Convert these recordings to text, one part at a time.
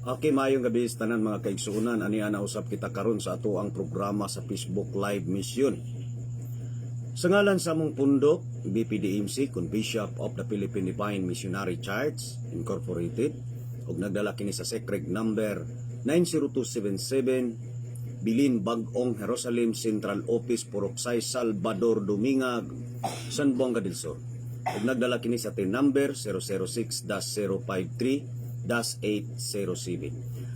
Okay, maayong gabi sa tanan mga kaigsuonan. Ani ana usab kita karon sa ato ang programa sa Facebook Live Mission. Sa ngalan sa among pundok, BPDMC, kun Bishop of the Philippine Divine Missionary Church Incorporated, ug nagdala kini sa secret number 90277, Bilin Bagong, Jerusalem Central Office, Puruksay, Salvador, Dumingag, San Bonga del Sur. Ug nagdala kini sa tin number 006-053-807.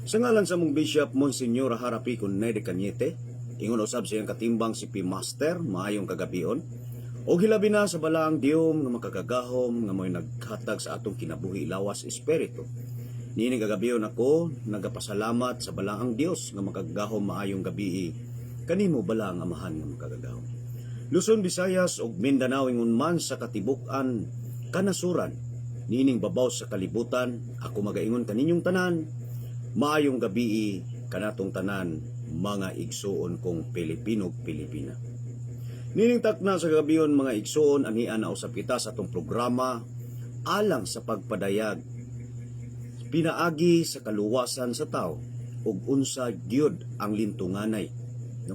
Sa ngalan sa mong Bishop Monsignor Harapi kun Nede Cañete, ingon usab siyang katimbang si P. Master, maayong kagabion. O hilabi na sa balaang diyom nga makakagahom nga mo'y naghatag sa atong kinabuhi lawas espiritu. Nining kagabion ako nagapasalamat sa balaang Dios nga makagahom maayong gabi kanimo balaang amahan nga makagahom. Luzon, Visayas ug Mindanao ingon man sa katibukan kanasuran, nining babaw sa kalibutan, ako magaingon kaninyong tanan, maayong gabi kanatong tanan mga igsuon kong Pilipino-Pilipina. Nining takna sa gabion mga igsuon, anian na usap kita sa atong programa alang sa pagpadayag pinaagi sa kaluwasan sa tao ug unsa gyud ang lintunganay, no?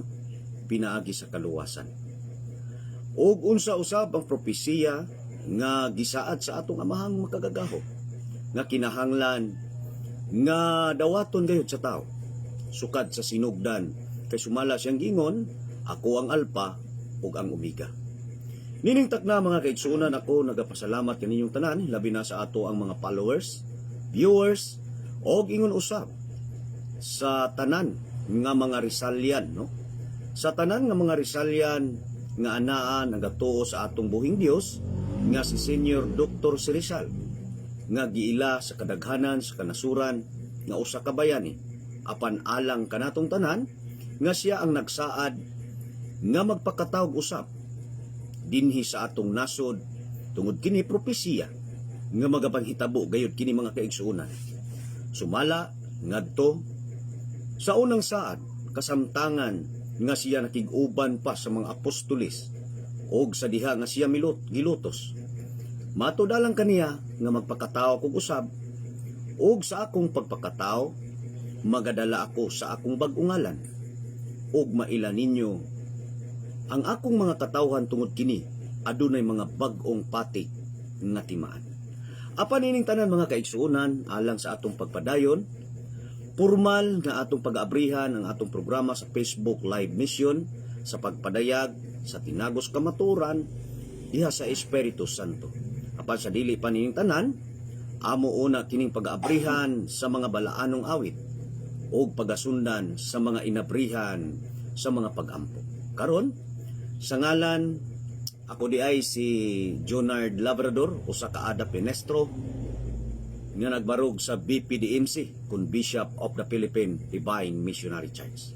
Pinaagi sa kaluwasan. Ug unsa usab ang propesiya nga gisaad sa atong amahang makagagaho nga kinahanglan nga dawaton gayud sa tao sukad sa sinugdan kay sumala siyang gingon, ako ang Alpha ug ang Omega. Nining takna mga kaigsuonan, ako nagapasalamat kaninyong tanan, labi na sa ato ang mga followers, viewers, og ingon usab sa tanan nga mga Rizalian, no? Sa tanan nga mga Rizalian nga anaa nagatuo sa atong buhing Dios nga si Senior Dr. si Rizal nga giila sa kadaghanan sa kanasuran nga usa ka bayani apan alang kanatong tanan nga siya ang nagsaad nga magpakatawag usab dinhi sa atong nasod tungod kini propesiya nga magapanghitabo gayud kini mga kaigsuonan. Sumala ngadto sa unang saad kasamtangan nga siya nakig-uban pa sa mga apostolis og sa diha nga siya gilutos. Matudalang kaniya nga magpakatao kog usab og sa akong pagpakatao magadala ako sa akong bag-ungalan ug maila ninyo ang akong mga katawhan tungod kini adunay mga bag-ong patik nga timaan. Apan ining tanan mga kaigsuonan alang sa atong pagpadayon, formal nga atong pag-aabrihan ang atong programa sa Facebook Live Mission sa pagpadayag sa tinagos kamaturan diha sa Espiritu Santo. Apan sa dili pa nining tanan, amo una kining pag-aabrihan sa mga balaanong awit o pagasundan sa mga inabrihan sa mga pag-ampo. Karon, sa ngalan, ako di ay si Jonard Labrador, usa ka Ada Pinestro, nga nagbarog sa BPDMC, kun Bishop of the Philippine Divine Missionary Church.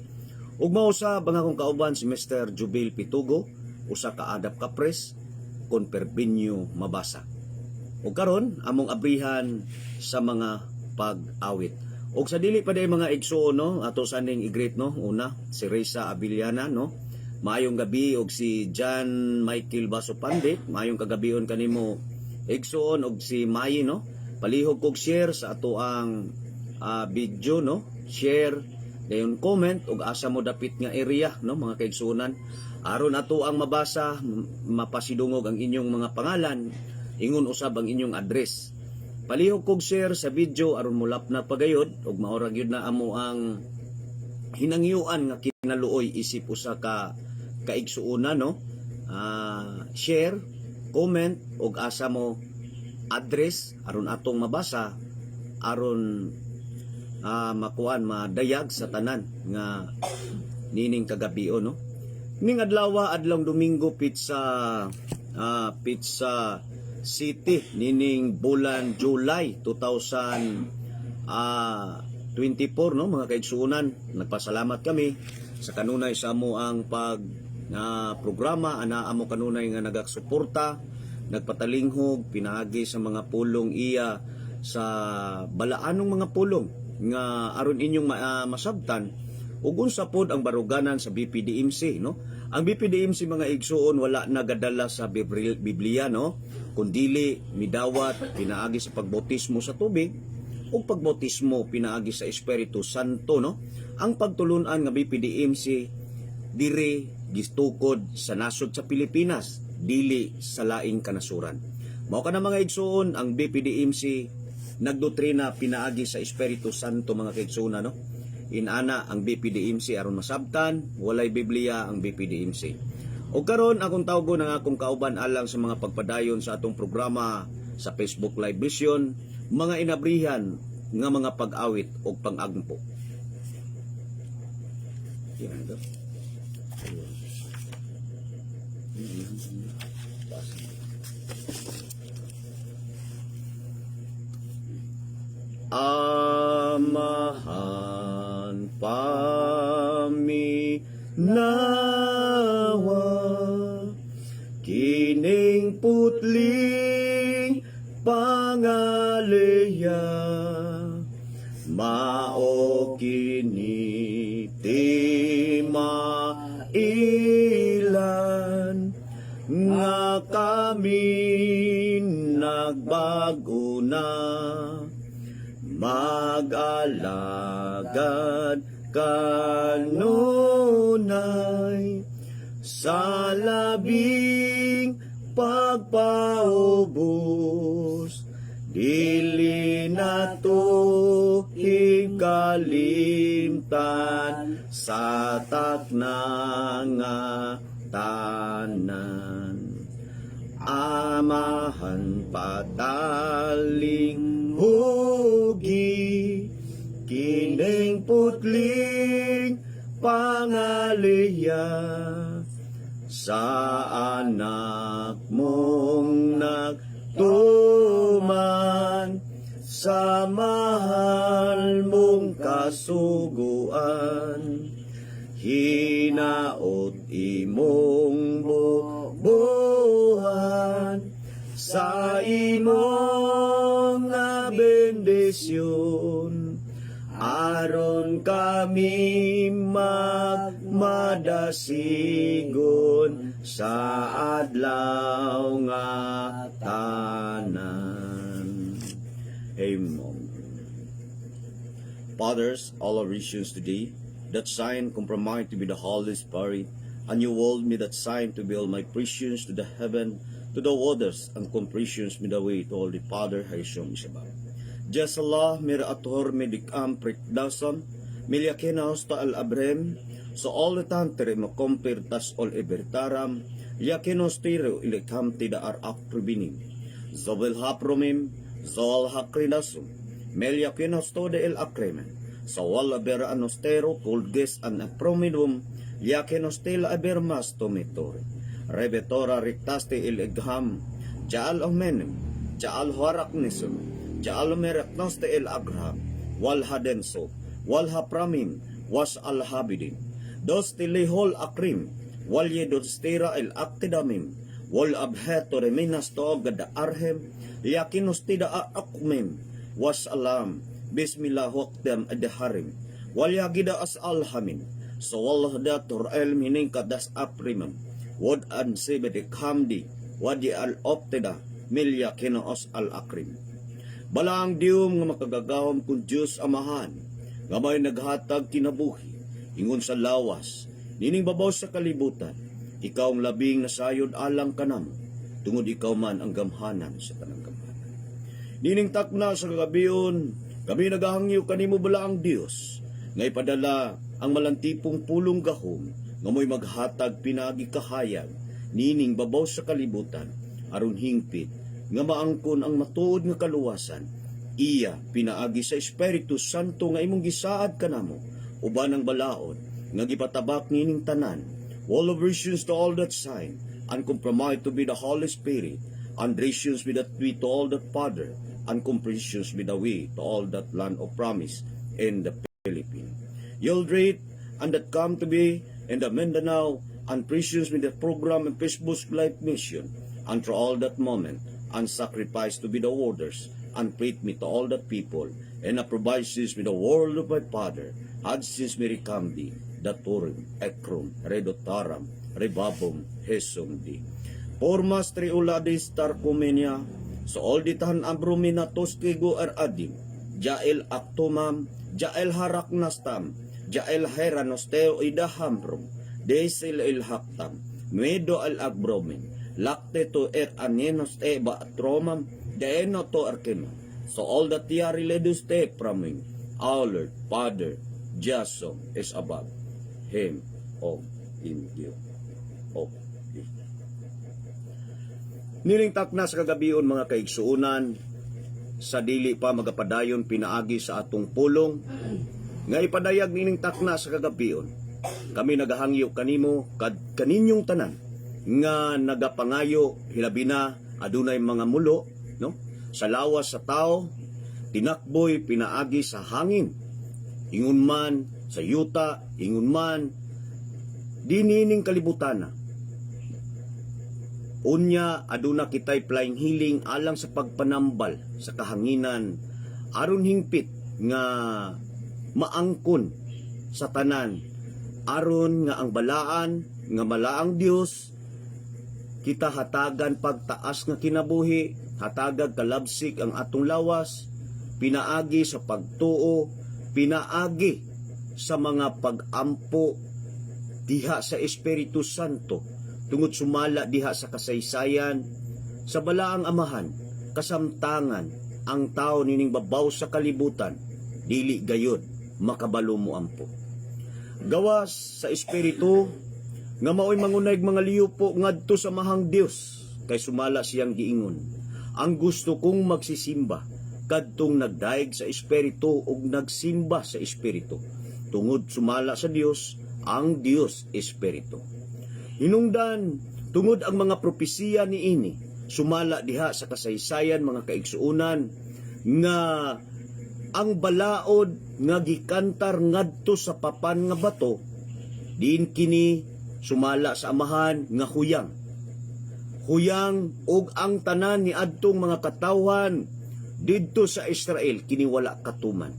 Ug mao sa bang akong kauban si Mr. Jubil Pitugo, usa ka Adap Kapres, kun Perbinyo Mabasa. Ug karon, among abrihan sa mga pag-awit. Og sa dili pa day mga igsuon, no, ato saning i-greet, no, una si Reza Abiliana, no, maayong gabi, og si John Michael Baso Pandit, maayong kagabion kanimo igsuon, og si Mayi, no, palihog kog share sa ato ang video, no, share dayon comment og asa mo dapit nga area, no, mga kaigsuonan, aron ato ang mabasa mapasidungog ang inyong mga pangalan, ingon usab ang inyong address. Palihog kog share sa video aron mulap na pagayod ug maora gyud na amo ang hinangyuan nga kinaluoy isip usa ka kaigsuonan, no. Share, comment ug asa mo address aron atong mabasa aron makuan madayag sa tanan nga nining kagabion, no. Ning adlaw Domingo pizza City nining bulan July 2024, no mga kaigsuonan. Nagpasalamat kami sa kanunay sa amo ang programa ana amo kanunay nga nagaksuporta, nagpatalinghog pinaagi sa mga pulong iya sa balaanong mga pulong nga aron inyong masabtan ug unsa pod ang baruganan sa BPDMC, no. Ang BPDMC mga igsuon wala nagadala sa Biblia, no, kundili midawat pinaagi sa pagbautismo sa tubig ug pagbautismo pinaagi sa Espiritu Santo, no? Ang pagtulunan nga BPDMC diri gistukod sa nasod sa Pilipinas, dili sa laing kanasuran. Mao kana mga igsoon, ang BPDMC nagdoktrina pinaagi sa Espiritu Santo, mga kaigsoon, no? Inana ang BPDMC aron masabtan, walay Biblia ang BPDMC. O karon akong tawgon ang akong kauban alang sa mga pagpadayon sa atong programa sa Facebook Live Vision, mga inabrihan nga mga pag-awit o pang-agpo. Yan ito. Amahan paminawa kining putling pangaleya mao kini timailan nga kami nagbago na mag-alagad kanunay sa labing pagpaubos, dili na to hikalimtan sa takna nga tanan. Amahan pataling hugi kining putling pangaliya sa anak mong nagtuman sa mahal mong kasuguan, hinaot imong bubuhan sa imong nga bendisyon, aron kami magmadasigon sa adlaw nga tanan. Amen. Fathers, all our visions today, that sign compromise to be the Holy Spirit, and you hold me that sign to be all my precious to the heaven, to the waters, and compressions me the way to all the Father Haishom Isabah. Just Allah mira ator medikam prikdasan, milyakena hosta al abrem, so all the tantere mo compare tas all ibertaram, yakenos tiro ilikam tida ar akrubinim, zobel hapromim, zol hakrinasum, melyakenos to de el akremen, so wala bera anostero, kulges an apromidum, yakenos tila abermas tomitore, rebetora riktaste il igham, jaal omenim, jaal harak nisum, Ja'al meraknos te el agham, wal hadenso, wal hapramim, was al habidin. Dos tilihol akrim, wal yedostira el aktidamim, wal abheto reminas to gada arhem, yakinos tida akmim, was alam, bismillah waqdam adaharim, wal yagida as alhamin, so wal hadatur el mining kadas aprimam, wad an sebedik hamdi, wadi al optida, milya kinoos al akrim. Balang diyom nga makagagahom kung Diyos Amahan, nga may naghatag kinabuhi, ingon sa lawas, nining babaw sa kalibutan, ikaw ang labing nasayod alang kanam, tungod ikaw man ang gamhanan sa kanang gamhanan. Nining takna sa kagabiyon, kami nagahangyo kanimo bala ang Diyos, nga ipadala ang malantipong pulong gahom, nga mo'y maghatag pinagi kahayag, nining babaw sa kalibutan, aron hingpit, nga maangkon ang matuod nga kaluwasan, iya pinaagi sa Espiritu Santo nga imong gisaad kanamo, uban ang balaod, nga gipatabak nining tanan, all of visions to all that sign, and compromise to be the Holy Spirit, and visions with that we to all that Father, and comprehensions with the way to all that land of promise in the Philippines. You'll read, and that come to be in the Mindanao, and precious with the program and Facebook Live Mission, and for all that moment, and sacrifice to be the warders, and prayed me to all that people, and approvises me the world of my Father, had since me recamdi, daturim, ekrum, redotaram, rebabum, hesumdi. Pormas triuladis tarcomenia, so all ditahan abrumina toskigo adim, jael actumam, jael haraknastam, jael heranosteo idahambrum, desil ilhaktam, medo al agbromin, lakte to anienos te ba atromam, deeno to arkenam. So all that ye are ledus te praming, our Lord, Father, Jaso is above him of in you. Of thee. Nilingtak na sa kagabion mga kaigsuunan, sa dili pa magapadayon pinaagi sa atong pulong, nga ipadayag nilingtak na sa kagabion. Kami nagahangyo kanimo, kaninyong tanan, nga nagapangayo, hilabi na, adunay mga mulo, no? Sa lawas sa tao, tinakboy pinaagi sa hangin, ingon man sa yuta, ingon man dinining kalibutan na. Unya aduna kitay flying healing alang sa pagpanambal sa kahanginan aron hingpit nga maangkon sa tanan, aron nga ang balaan nga malaang Dios kita hatagan pagtaas nga kinabuhi, hatagag kalabsik ang atong lawas, pinaagi sa pagtuo, pinaagi sa mga pag-ampo diha sa Espiritu Santo, tungod sumala diha sa kasaysayan, sa balaang amahan, kasamtangan, ang tao nining babaw sa kalibutan, dili gayud makabalo mo ampo. Gawas sa Espiritu, nga mao'y mangunayg mga liyupo ngadto sa mahang Dios, kay sumala siyang giingon, ang gusto kong magsisimba, kadtong nagdaig sa Espiritu ug nagsimba sa Espiritu, tungod sumala sa Dios, ang Dios Espiritu. Hinungdan, tungod ang mga propesiya niini, sumala diha sa kasaysayan mga kaigsuunan, nga ang balaod nga gikantar ngadto sa papan nga bato, diin kini sumala sa amahan nga huyang. Huyang ug ang tanan ni adtong mga katawhan didto sa Israel kini wala katuman.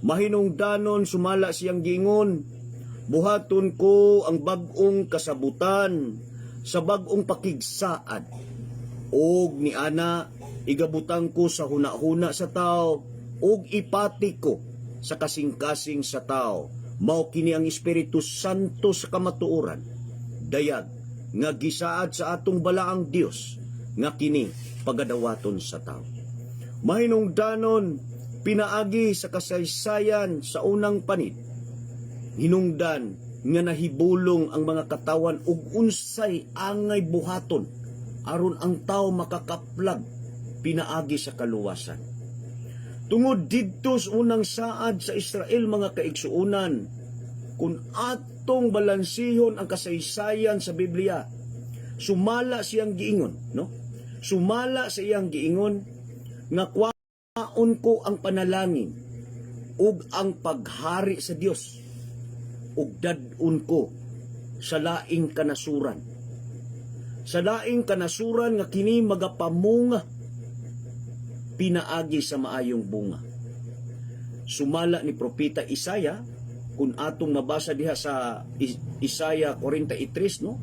Mahinungdanon sumala siyang giingon, buhaton ko ang bag-ong kasabutan sa bag-ong pakigsaad. Og ni ana igabutang ko sa hunahuna sa tao og ipati ko sa kasing-kasing sa tao. Mao kini ang Espiritu Santo sa kamatuoran, dayag nga gisaad sa atong balaang Dios nga kini pagadawaton sa tao. Mahinungdanon pinaagi sa kasaysayan sa unang panid, hinungdan nga nahibulong ang mga katawan ug unsay angay buhaton aron ang tao makakaplag pinaagi sa kaluwasan. Tungod didto sa unang saad sa Israel mga kaigsuunan, kung atong balansihon ang kasaysayan sa Biblia, sumala siyang giingon, no? Sumala sa iyang giingon nga kwaon ko ang panalangin ug ang paghari sa Dios ug dad-un ko sa laing kanasuran. Sa laing kanasuran nga kini magapamunga pinaagi sa maayong bunga. Sumala ni propeta Isaya, kung atong mabasa diha sa Isaya 43, no?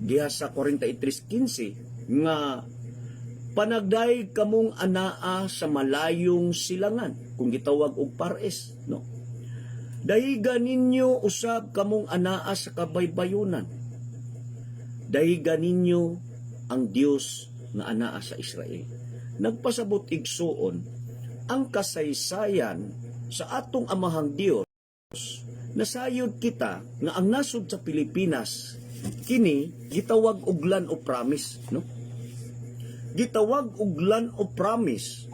Diha sa 43:15 nga panagday kamong anaa sa malayong silangan, kung gitawag og pares, no? Dahiga ninyo usab kamong anaa sa kabaybayunan. Dahiga ninyo ang Dios nga anaa sa Israel. Nagpasabot igsuon ang kasaysayan sa atong amahang Dios. Nasayod kita nga ang nasod sa Pilipinas kini gitawag og land of promise, no? Gitawag og land of promise,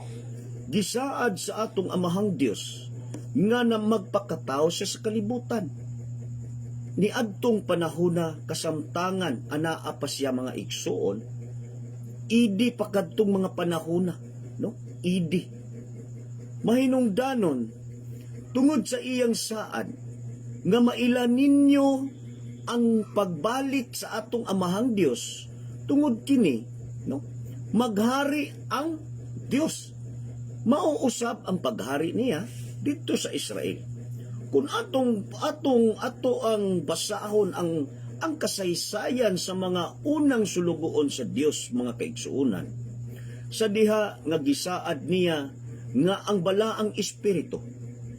gisaad sa atong amahang Dios nga na magpakatao siya sa kalibutan. Ni adtong panahona kasamtangan anaa pa siya mga igsuon, idi pa kadtong mga panahona, no? Idi. Mahinungdanon tungod sa iyang saad nga mailan ninyo ang pagbalik sa atong amahang Dios, tungod kini, no? Maghari ang Dios. Mauusab ang paghari niya dito sa Israel. Kung ato ang basahon ang kasaysayan sa mga unang sulugoon sa Dios mga kaigsuunan, sa diha nga gisaad niya nga ang balaang espiritu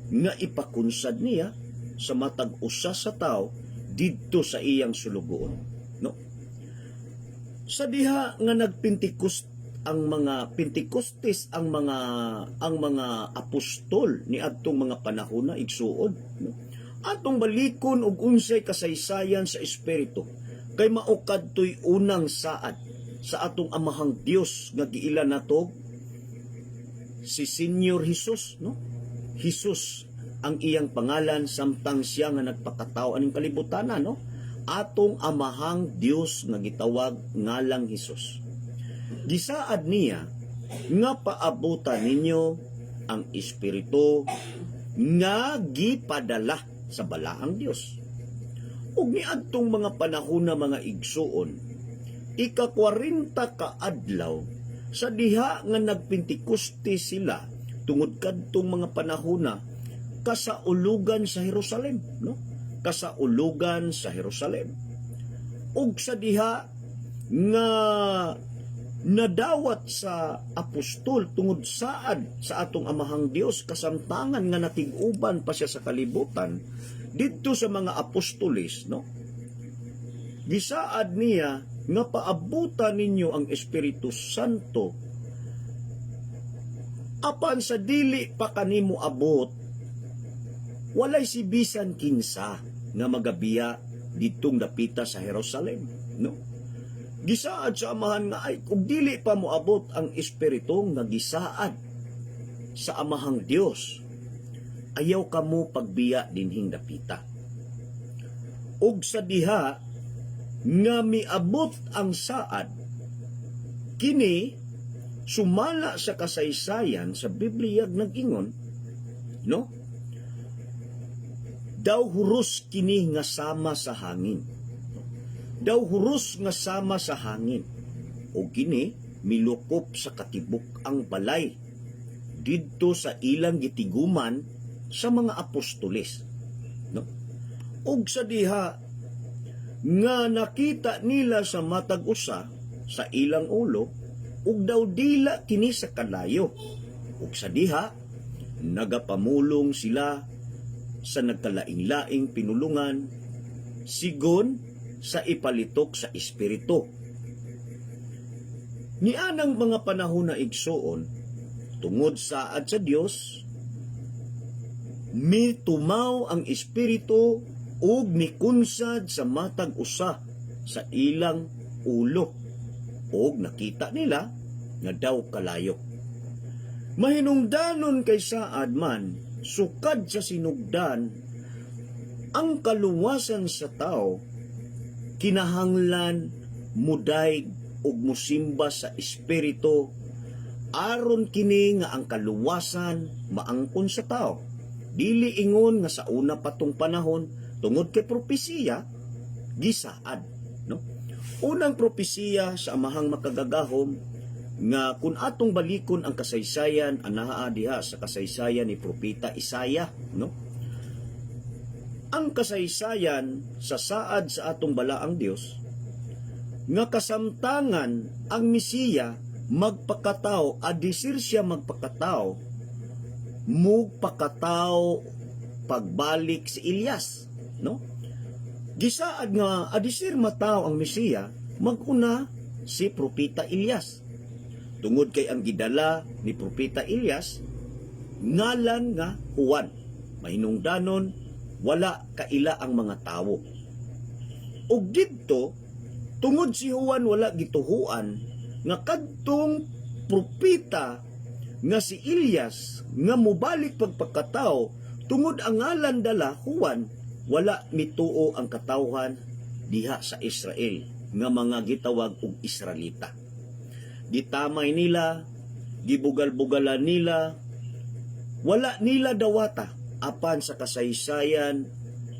nga ipakunsad niya sa matag usa sa tao didto sa iyang sulugoon, no? Sa diha nga nagpentekost ang mga Pentekostes, ang mga apostol ni adtong mga panahon na igsuon, no? Atong balikon og unsay kasaysayan sa espiritu kay mao kadtoy unang saad sa atong amahang Dios nga giila nato si Senyor Hesus, no? Hesus ang iyang pangalan samtang siya nga nagpakatao aning kalibutan, no? Atong amahang Dios nga gitawag ngalang Hesus. Gisaad niya nga paabutan ninyo ang espiritu nga gipadala sa balaang Dios. Ug niadtong mga panahon na mga igsuon, ika-40 ka adlaw sa diha nga nagpentekoste sila tungod kadtong mga panahon na kasaulugan sa Jerusalem, no? Kasaulugan sa Jerusalem. Ug sa diha nga nadawat sa apostol tungod saad sa atong amahang Dios kasamtangan nga natig-uban pa siya sa kalibutan didto sa mga apostoles, no? Gisaad niya nga paabutan ninyo ang Espiritu Santo apan sa dili pa kanimo abot walay si bisan kinsa nga magabiya didtong dapita sa Jerusalem, no? Gisaad sa amahan nga ay kung dili pa moabot ang espiritu nga gisaad sa amahang Dios, ayaw kamo pagbiya dinhing dapita. Ug sa diha nga miabot ang saad, kini sumala sa kasaysayan sa Biblia nag-ingon, no? Daw huros kini nga sama sa hangin. Daw huros nga sama sa hangin. O kini milukop sa katibuk ang balay didto sa ilang gitiguman sa mga apostoles, no? Ug sa diha nga nakita nila sa matag usa sa ilang ulo ug daw dila kini sa kalayo. Ug sa diha nagapamulong sila sa nagkalaing-laing pinulungan sigon sa ipalitok sa espiritu. Nianang mga panahon na igsuon, tungod saad sa Dios, mitumaw ang espiritu ug mikunsad sa matag usa sa ilang ulo ug nakita nila nga daw kalayo. Mahinungdanon kay saad man sukad sa sinugdan ang kaluwasan sa tao kinahanglan muday ug musimba sa espiritu aron kini nga ang kaluwasan maangkon sa tao. Dili ingon nga sa una patong panahon tungod kay propesiya gisaad, no? Unang propesiya sa amahang makagagahom nga kung atong balikon ang kasaysayan anaa diha sa kasaysayan ni propeta Isaya, no? Ang kasaysayan sa saad sa atong balaang Dios nga kasamtangan ang Mesiya magpakatao, adisir siya magpakatao, mugpakatao pagbalik si Elias, no? Gisaad nga adisir mataw ang Mesiya maguna si propeta Elias. Tungod kay ang gidala ni propeta Elias ngalan nga Juan. Mahinungdanon wala kaila ang mga tawo. Ug didto tungod si Juan wala gituhuan nga kadtong propeta nga si Elias nga mubalik pagpakatao tungod ang ngalan dala Juan wala mituo ang katawhan diha sa Israel nga mga gitawag og Israelita. Gitamay nila, gibugal-bugalan nila, wala nila dawata apan sa kasaysayan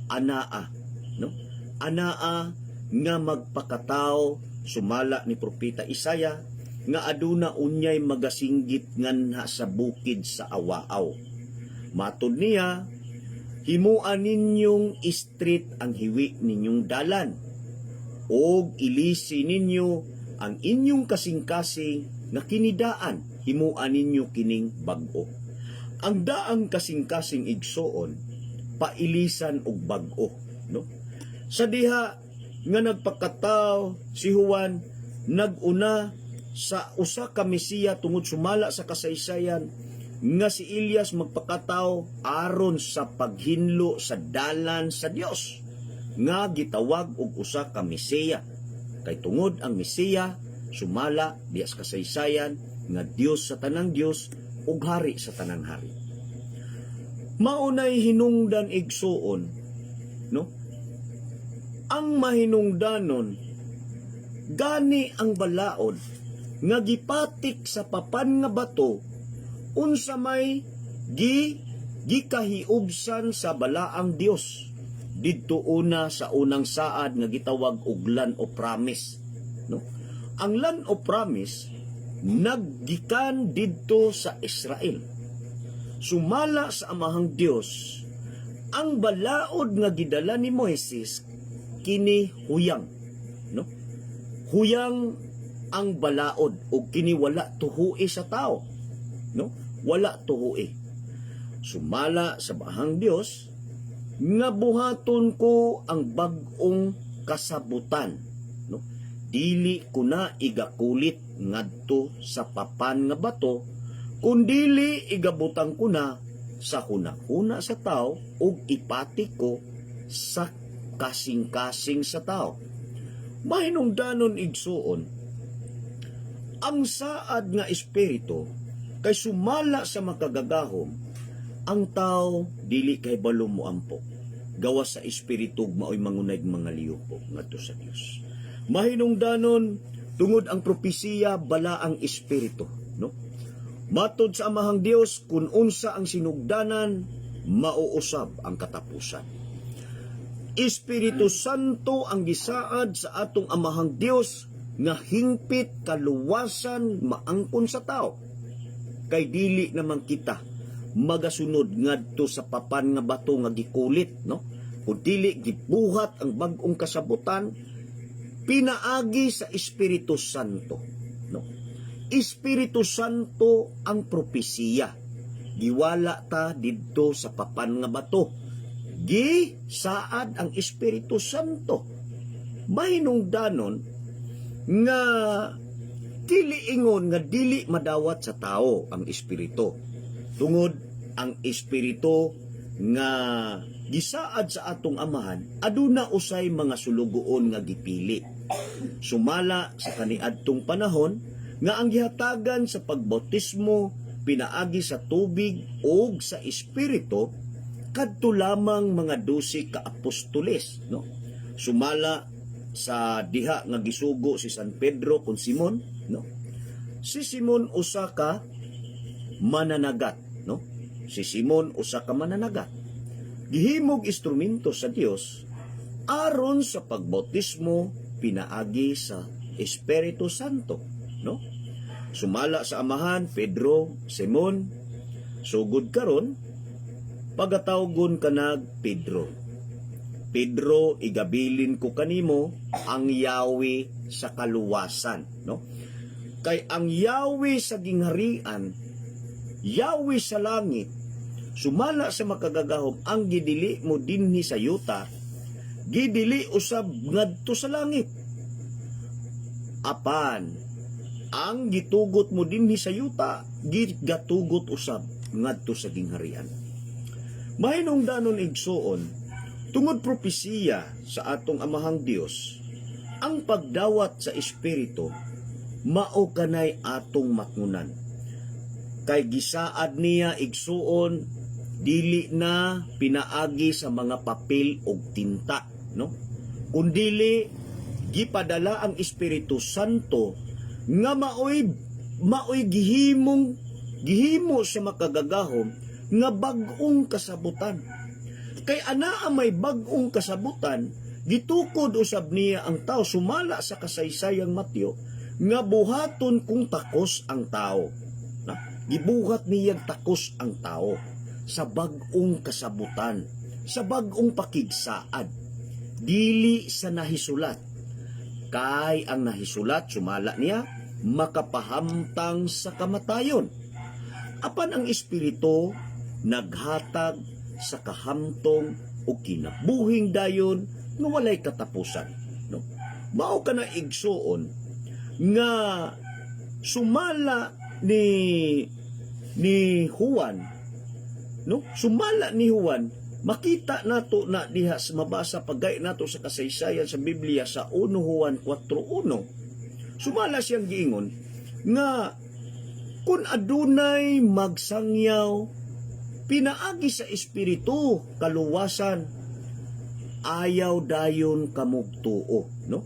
anaa, no? Anaa nga magpakatao sumala ni propeta Isaya nga aduna unyay magasinggit nganha sa bukid sa awaaw. Matud niya, himuan ninyong street ang hiwi ninyong dalan og ilisi ninyo ang inyong kasing-kasing nga kinidaan, himuan ninyo kining bag-o. ang daang kasing-kasing igsoon pailisan og bag-o, no? Sa diha nga nagpakataw si Juan naguna sa usa ka Mesiya tungod sumala sa kasaysayan nga si Elias magpakataw aron sa paghinlo sa dalan sa Dios nga gitawag og usa ka Mesiya. Kay tungod ang Mesiya sumala diya sa kasaysayan nga Dios sa tanang Dios ug hari sa tanang hari. Maunay hinungdan igsuon, no? Ang mahinungdanon gani ang balaod nga gipatik sa papan nga bato unsa may gikahiubsan sa balaang Dios didto una sa unang saad nga gitawag og land of promise, no? Ang land of promise naggikan didto sa Israel. Sumala sa amahang Dios ang balaod nga gidala ni Moises kini huyang, no? Huyang ang balaod o kini wala tuhui sa tao, no? Wala tuhui. Sumala sa bahang Dios nga buhaton ko ang bag-ong kasabutan, no? Dili ko na igakulit ngadto sa papan nga bato, kundili igabutang ko na sa hunahuna sa tao ug ipati ko sa kasing-kasing sa tao. Mahinungdanon igsuon, ang saad nga espiritu kay sumala sa makagagahom, ang tao dili kay balo moampo. Gawas sa espiritu maoy mangunay mga liyupo ngadto sa Dios. Mahinungdanon tungod ang propesiya bala ang espiritu, no? Matod sa amahang Dios kun unsa ang sinugdanan mauusab ang katapusan. Espiritu Santo ang gisaad sa atong amahang Dios nga hingpit kaluwasan maangkon sa tao. Kay dili naman kita magasunod ngadto sa papan nga bato nga gikulit, no? Kung dili gibuhat ang bag-ong kasabutan pinaagi sa Espiritu Santo, no? Espiritu Santo ang propesiya. Giwala ta didto sa papan nga bato. Gisaad ang Espiritu Santo. Mahinungdanon nga dili ingon nga dili madawat sa tao ang espiritu. Tungod ang espiritu nga gisaad sa atong amahan aduna usay mga sulugoon nga gipili. Sumala sa kaniadtong panahon nga ang gihatagan sa pagbautismo pinaagi sa tubig o sa espiritu kadto lamang mga 12 ka apostoles, no? Sumala sa diha nga gisugo si San Pedro kon Simon, no? Si Simon usa ka mananagat, no? Si Simon usa ka mananagat. Gihimog instrumento sa Dios aron sa pagbautismo pinaagi sa Espiritu Santo, no? Sumala sa amahan Pedro, Simon, sugod karon pagatawgon kanag Pedro. Pedro, igabilin ko kanimo ang Yahweh sa kaluwasan, no? Kay ang Yahweh sa gingharian, Yahweh sa langit, sumala sa makagagahom ang gidili mo dinhi sa yuta, gidili usab ngadto sa langit. Apan ang gitugot mo dinhi sa yuta, gatugot usab ngadto sa gingharian. Mahinungdanon igsuon, tungod propesiya sa atong amahang Dios, ang pagdawat sa espiritu mao kanay atong matngunan. Kay gisaad niya igsuon dili na pinaagi sa mga papel og tinta, no? Kundili gipadala ang Espiritu Santo nga maoy gihimo sa makagagahom nga bag-ong kasabutan. Kay anaa may bag-ong kasabutan, gitukod usab niya ang tao sumala sa kasaysayang Mateo nga buhaton kung takos ang tao. Na, gibuhat niyang takos ang tao sa bag-ong kasabutan, sa bag-ong pakigsaad, dili sa nahisulat. Kay ang nahisulat sumala niya makapahamtang sa kamatayon. Apan ang espiritu naghatag sa kahamtong o kinabuhing dayon nga walay katapusan, no? Mao ka na igsuon nga sumala ni Juan, no? Sumala ni Juan, makita nato na diha sa mabasa pagay nato sa kasaysayan sa Biblia sa 1 Juan 4:1. Sumala siyang giingon nga kung adunay magsangyaw pinaagi sa espiritu kaluwasan, ayaw dayon kamugtuo, no?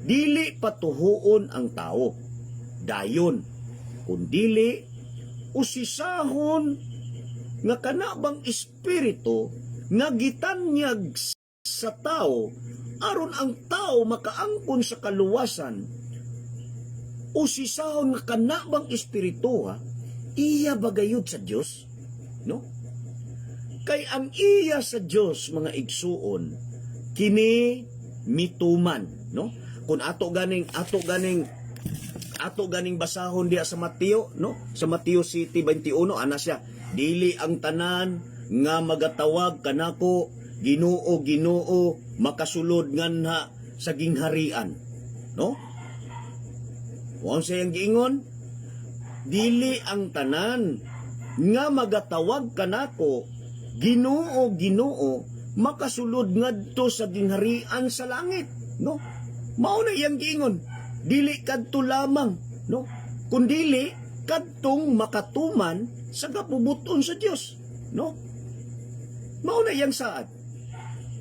Dili patuhuon ang tao dayon, kundili usisahon nga kanabang espiritu nga gitanyag sa tao aron ang tao makaangkon sa kaluwasan. Usisahon nga kanabang espiritu iya bagayod sa Dios, no? Kay ang iya sa Dios mga igsuon kini mituman, no? Kung ato ganing basahon diha sa Mateo, no? Sa Mateo 7:21 ana siya, dili ang tanan nga magatawag kanako Ginoo Ginoo makasulod nganha sa gingharian, no? Wang sayang giingon, dili ang tanan nga magatawag kanako Ginoo Ginoo makasulod ngadto sa gingharian sa langit, no? Mao na iyang giingon, dili kadto lamang, no? Kundili kadtong makatuman sa kapubuton sa Dios, no? Mao na iyang saad.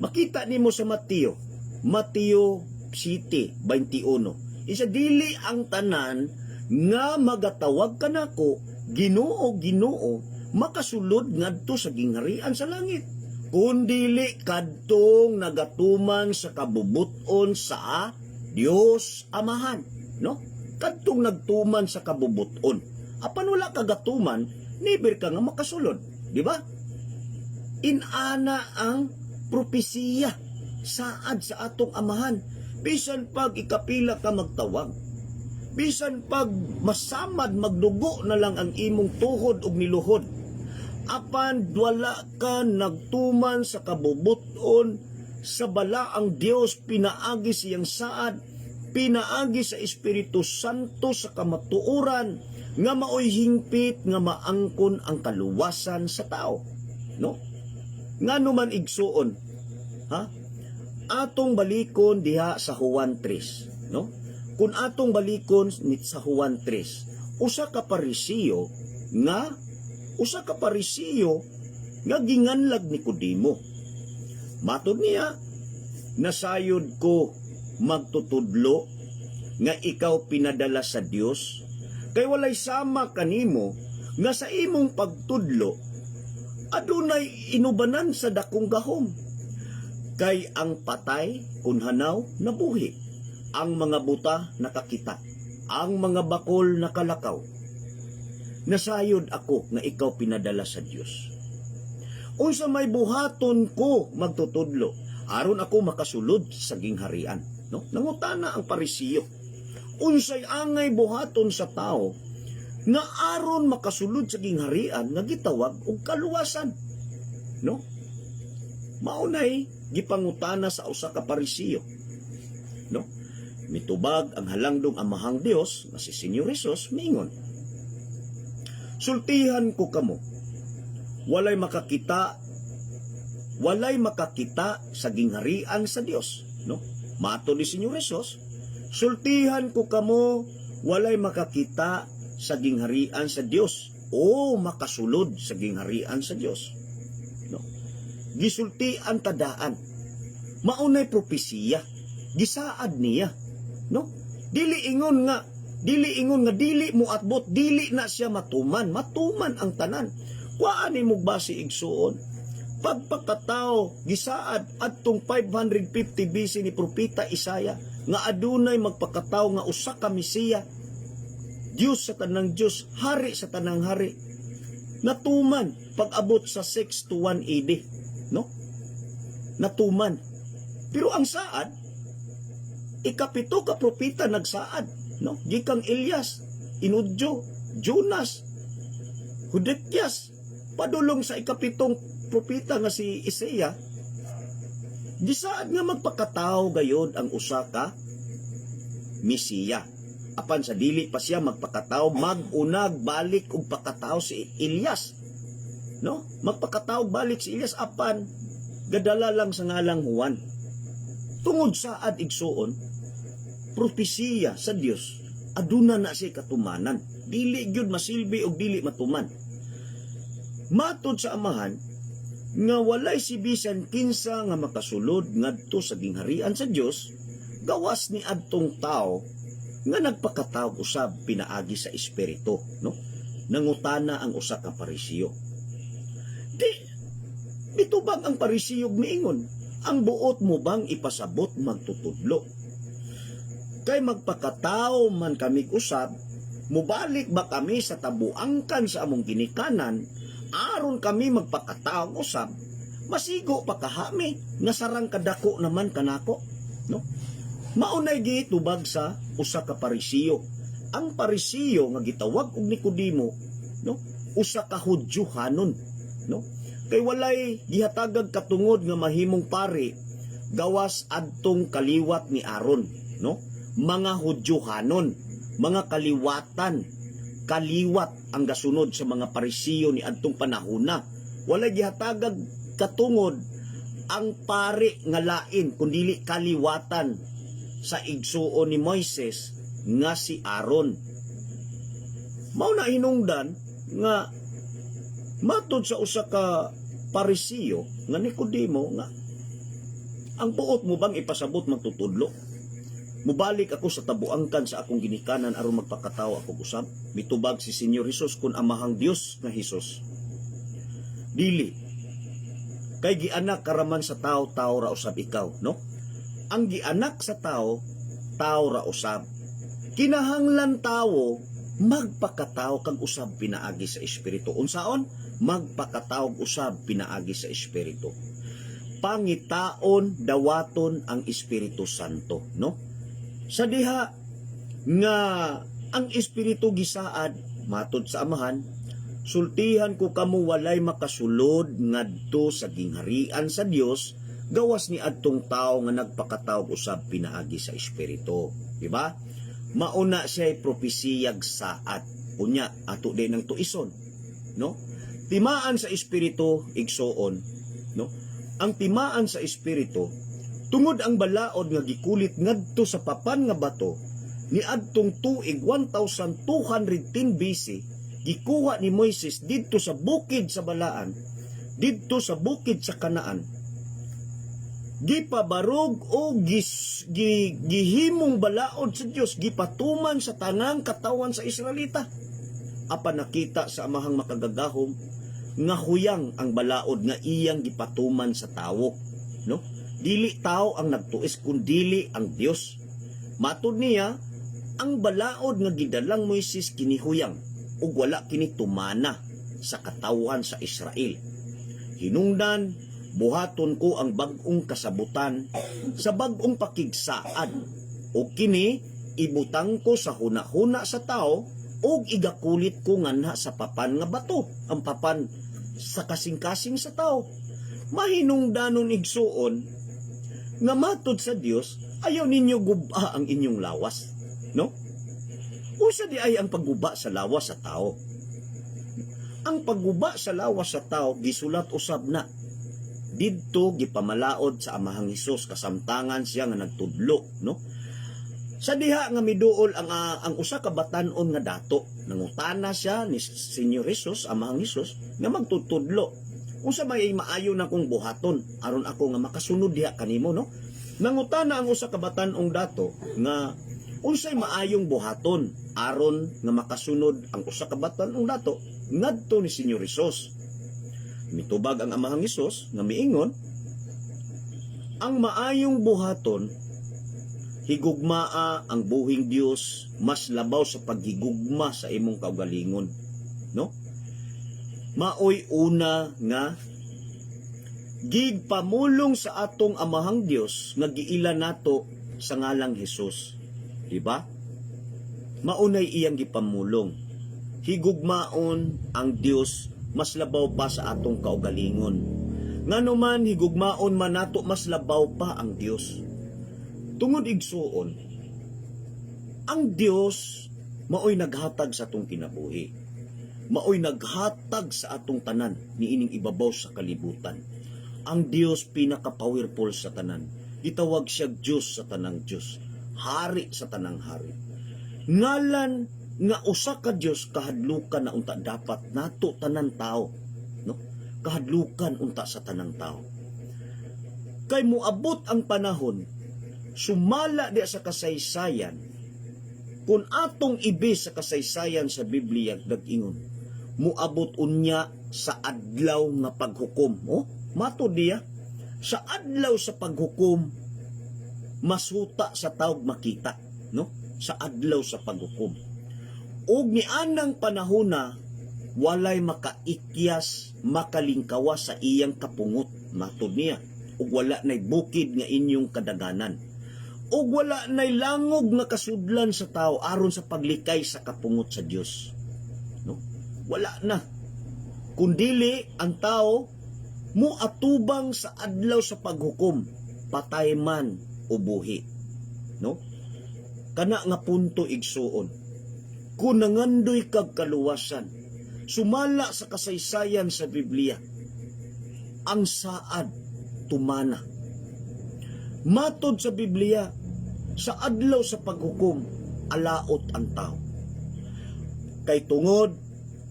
Makita nimo sa Mateo 7:21. Isa dili ang tanan nga magatawag kanako Ginoo Ginoo makasulod ngadto sa gingharian sa langit, kundili kadtong nagatuman sa kabubuton sa Dios Amahan, no? Kadtong nagtuman sa kabubuton. Apan wala kagatuman, never ka nga makasulod, di ba? Inana ang propesiya saad sa atong Amahan. Bisan pag ikapila ka magtawag, bisan pag masamad magdugo na lang ang imong tuhod ug niluhod, apan wala ka nagtuman sa kabubuton sa bala ang Dios, pinaagi siyang saad, pinaagi sa Espiritu Santo sa kamatuoran nga maoy hingpit nga maangkon ang kaluwasan sa tao, no? Ngano man igsuon, ha? Atong balikon diha sa Juan 3, no? Kung atong balikon sa Juan 3, usa ka parisiyo nga ginganlag ni Nicodemo. Matod niya, nasayod ko magtutudlo nga ikaw pinadala sa Dios, kay walay sama kanimo nga sa imong pagtudlo adunay inubanan sa dakong gahom. Kay ang patay kunhanaw nabuhi, ang mga buta nakakita, ang mga bakol nakalakaw. Nasayod ako nga ikaw pinadala sa Dios. Unsa may buhaton ko magtutudlo aron ako makasulod sa gingharian, no? Nangutana ang parisiyo, unsay angay buhaton sa tao nga aron makasulod sa gingharian nga gitawag og kaluwasan, no? Maunay gipangutana sa usa ka parisiyo, no? Mitubag ang halangdong Amahang Dios nga si Senyor Hesus miingon, sultihan ko kamo, walay makakita sa gingharian sa Dios, no? Mato ni Senyor Hesus, sultihan ko kamo, walay makakita sa gingharian sa Dios o makasulod sa gingharian sa Dios, no? Gisultian tadaan, maunay propesiya, gisaad niya, no? Dili ingon nga dili mo atbot, dili na siya matuman ang tanan. Kuan ni mo basi igsuon, pagpakatao gisaad adtong 550 BC ni propeta Isaya nga adunay magpakatao nga usa ka Mesiya, Dios sa tanang Dios, hari sa tanang hari. Natuman pag-abot sa 621 AD, no? Natuman. Pero ang saad, ikapito ka propeta nagsaad, no? Gikang Elias, Inudyo, Jonas, Hudetyas, padulong sa ikapitong propeta nga si Isaiah, gisaad nga magpakatao gayod ang usa ka Mesiya. Apan sa dili pa siya magpakatao, mag-unag balik og pakatao si Elias. No? Magpakatao balik si Elias apan gadala lang sa ngalang Juan. Tungod saad igsuon, propesiya sa Dios aduna na siya katumanan. Dili gyud masilbi og dili matuman. Matod sa amahan nga walay si bisan kinsa nga makasulod ngadto sa gingharian sa Dios, gawas ni adtong tao nga nagpakatawag usab pinaagi sa espiritu, no? Nangutana ang usa ka Parisiyo. Bitubang ang Parisiyog miingon, ang buot mo bang ipasabot magtutudlo? Kay magpakatao man kami usab, mubalik ba kami sa tabuangkan sa among ginikanan, aron kami magpakatao usab, masigo pa kahami, nga sarang kadako naman kanako, no? Maunay gitubag sa usa ka Parisiyo. Ang Parisiyo nga gitawag og Nicodemo, no? Usa ka Hudyohanon, no? Kay walay gihatagag katungod nga mahimong pari gawas adtong kaliwat ni Aaron, no? Mga Hudyohanon, mga kaliwatan, kaliwat ang gasunod sa mga Parisiyo ni adtong panahona. Walay gihatagag katungod ang pari nga lain kundili kaliwatan sa igsuon ni Moises nga si Aaron. Mao na hinungdan nga matod sa usa ka Parisiyo nga Nicodemo nga ang buot mo bang ipasabot magtutudlo? Mubalik ako sa tabuangkan sa akong ginikanan aron magpakatao ako usab. Mitubag si Senyor Hesus kun amahang Dios nga Hesus. Dili. Kay gianak karaman sa tao, tao ra usab ikaw, no? Ang gianak sa tao, tao ra usab. Kinahanglan tao magpakatao kag usab pinaagi sa espiritu. Unsaon? Magpakatawag usab pinaagi sa espiritu. Pangitaon dawaton ang Espiritu Santo, no? Sa diha nga ang espiritu gisaad matod sa amahan, sultihan ko kamo walay makasulod ngadto sa gingharian sa Dios gawas ni adtong tao nga nagpakatawag usab pinaagi sa espiritu, di ba? Mauna siya propesiyag saad. Unya ato din ang tuison, no? Timaan sa espiritu igsoon, no? Ang timaan sa espiritu tungod ang balaod nga gikulit ngadto sa papan nga bato ni adtong tuig 1210 BC gikuha ni Moises didto sa bukid sa balaan, didto sa bukid sa Kanaan. Gipabarog o gihimong balaod sa Dios, gipatuman sa tanang katawan sa Israelita. Apan nakita sa amahang makagagahom nga huyang ang balaod nga iyang gipatuman sa tawo, no? Dili tao ang nagtuis kun dili ang Dios. Matud niya, ang balaod nga gidalang Moises kinihuyang ug wala kini tumana sa katawan sa Israel. Hinungdan, buhaton ko ang bag-ong kasabutan sa bag-ong pakigsaad o kini ibutang ko sa huna-huna sa tao o igakulit ko nganha sa papan nga bato, ang papan sa kasing-kasing sa tao. Mahinungdanon igsuon nga matod sa Dios ayaw ninyo guba ang inyong lawas, no? Usa di ay ang pagguba sa lawas sa tao. Ang pagguba sa lawas sa tao gisulat usab na didto gipamalaod sa amahang Hesus kasamtangan siya nga nagtudlo, no? Sa diha nga miduol ang usa ka batan-on nga dato, nangutana siya ni Senyor Hesus, amahang Hesus, nga magtutudlo. Unsa may maayo na kong buhaton aron ako nga makasunod diha kanimo, no? Nangutana ang usa ka batan-ong dato nga unsay maayong buhaton aron nga makasunod ang usa ka batan-ong dato ngadto ni Senyor Hesus. Mitubag ang amahang Hesus nga miingon, ang maayong buhaton higugmaa ang buhing Dios mas labaw sa paghigugma sa imong kaugalingon, no? Maoy una nga gigpamulong sa atong amahang Dios nga giila nato sa ngalang Hesus, di ba? Maunay iyang gipamulong. Higugmaon ang Dios mas labaw pa sa atong kaugalingon. Nganuman higugmaon man nato mas labaw pa ang Dios. Tungod igsuon, ang Dios maoy naghatag sa atong kinabuhi. Maoy naghatag sa atong tanan niining ibabaw sa kalibutan. Ang Dios pinaka-powerful sa tanan. Itawag siya Diyos sa tanang Diyos, hari sa tanang hari. Ngalan nga usa ka Diyos kahadlukan na unta dapat nato tanan tao, no? Kahadlukan unta sa tanang tao. Kay moabot ang panahon, sumala di sa kasaysayan, kung atong ibis sa kasaysayan sa Biblia dag-ingon, moabot unya sa adlaw nga paghukom. Mato diya, sa adlaw sa paghukom, masuta sa tawag makita, no? Sa adlaw sa paghukom. Og ni anang panahona, walay makaikyas, makalingkawa sa iyang kapungot, mato niya. Og wala nay bukid nga inyong kadaganan. Og wala nay langog nga kasudlan sa tao aron sa paglikay sa kapungot sa Dios. No? Wala na. Kundili ang tao moatubang sa adlaw sa paghukom, patay man o buhi. No? Kana nga punto igsuon. Kung nangandoy kag kaluwasan, sumala sa kasaysayan sa Biblia, ang saad tumana. Matod sa Biblia, sa adlaw sa paghukom, alaot ang tao. Kay tungod,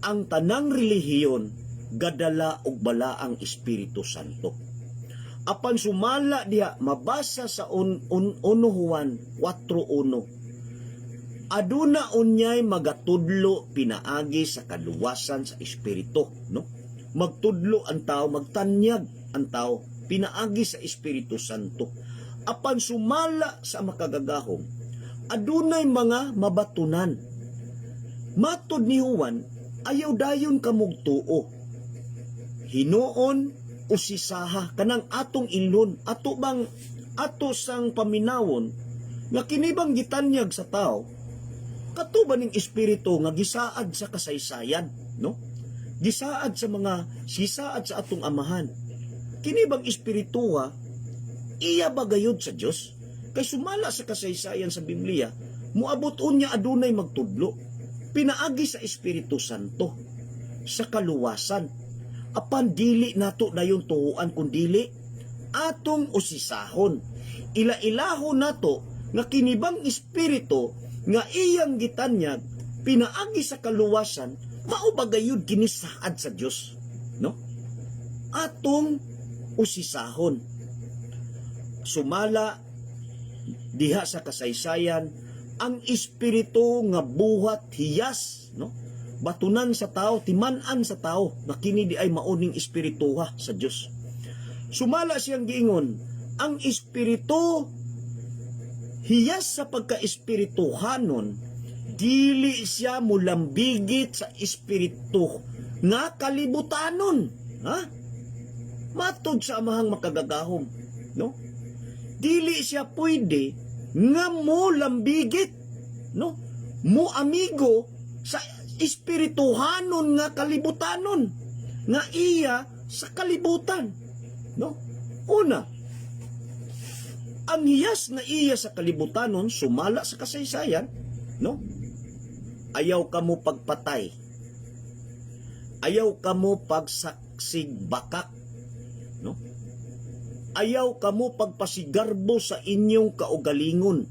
ang tanang relihiyon, gadala og bala ang Espiritu Santo. Apan sumala diha, mabasa sa Juan 4:1, aduna unyay magatudlo pinaagi sa kaluwasan sa Espiritu, no? Magtudlo ang tao, magtanyag ang tao, pinaagi sa Espiritu Santo. Apan sumala sa makagagahom, adunay mga mabatunan. Matod ni Juan, ayaw dayon kamog tuo. Hinuon o sisaha kanang atong ilon, ato sang paminawon, nga kinibang gitanyag sa tao, katuban ning espiritu nga gisaad sa kasaysayan, no? Gisaad sa mga sisaad sa atong amahan. Kinibang espirituha, iya bagayod sa Dios. Kay sumala sa kasaysayan sa Biblia, muabot unya adunay magtudlo, pinaagi sa Espiritu Santo, sa kaluwasan. Apan dili nato dayon tuhuan kundili atong usisahon. Ila-ilahon nato nga kinibang espiritu nga iyang gitanyag pinaagi sa kaluwasan, mao bagayud kini saad sa Dios, no? Atong usisahon. Sumala diha sa kasaysayan ang espiritu nga buhat hiyas, no? Batunan sa tao, timan-an sa tao, na kini di ay mauning espirituha sa Dios. Sumala siyang giingon, ang espiritu hiyas sa pagka-espirituhanon, dili siya mulambigit sa espiritu nga kalibutanon. Ha? Matod sa amahang makagagahom, no? Dili siya pwede nga mo lambigit, no? Mo amigo sa espirituhanon nga kalibutanon, nga iya sa kalibutan, no? Una, ang hiyas na iya sa kalibutanon sumala sa kasaysayan, no? Ayaw kamo pagpatay, ayaw kamo pagsaksig bakak, no? Ayaw kamo pagpasigarbo sa inyong kaugalingon.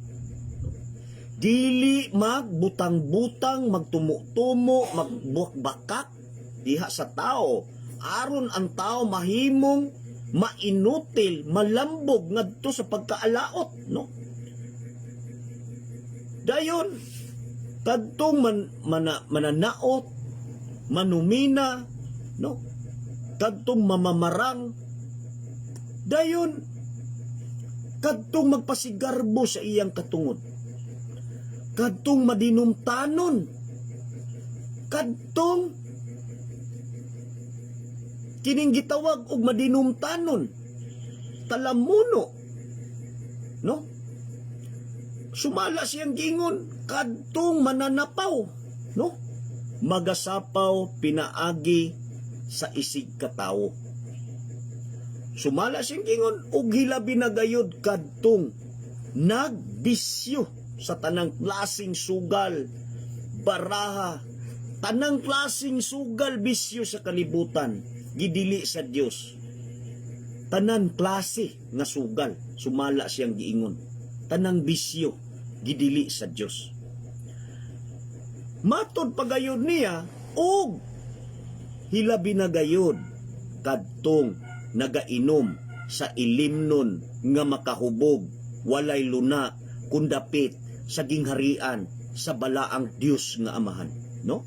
Dili magbutang-butang, magtumo-tumo, magbuwak-bakak diha sa tao. Aron ang tao mahimong mainutil, malambog ngadto sa pagkaalaot, no? Dayon, kadtong mananaot, manumina, no? Kadtong mamamarang, dayon, kadtong magpasigarbo sa iyang katungod, kadtong madinumtanon, kadtong kining gitawag og madinumtanon, talamuno, no? Sumala siyang gingon, kadtong mananapaw, no? Magasapaw pinaagi sa isig katawo. Sumala siyang kingon, ug hilabi na gayud kadtong nagbisyo sa tanang klasing sugal, baraha, tanang klasing sugal bisyo sa kalibutan, gidili sa Dios. Tanan klase nga sugal, sumala siyang giingon. Tanang bisyo, gidili sa Dios. Matod pagayod niya, og hilabi na gayod kadtong nagainom sa ilimnon nga makahubog, walay luna, kundapit, sa gingharian, sa balaang Dios nga amahan. No?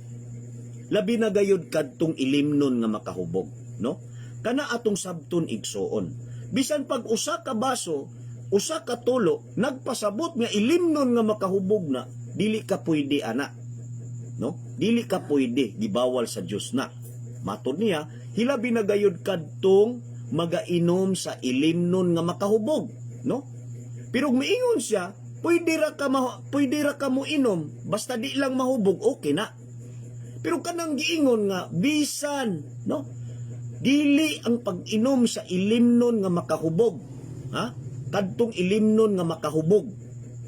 Labi na gayod kadtong ilimnon nga makahubog. No? Kana atong sabton igsoon. Bisan pag usa ka baso, usa ka tulo, nagpasabot nga ilimnon nga makahubog na, dili ka pwede ana. No? Dili ka pwede, gibawal sa Dios na. Matod niya, hilabi na gayud kadtong magainom sa ilimnon nga makahubog. No? Pero miingon siya, pwede ra ka mo inom, basta di lang mahubog, okay na. Pero kanang giingon nga, bisan, no? Dili ang pag-inom sa ilimnon nga makahubog. Ha? Kadtong ilimnon nga makahubog.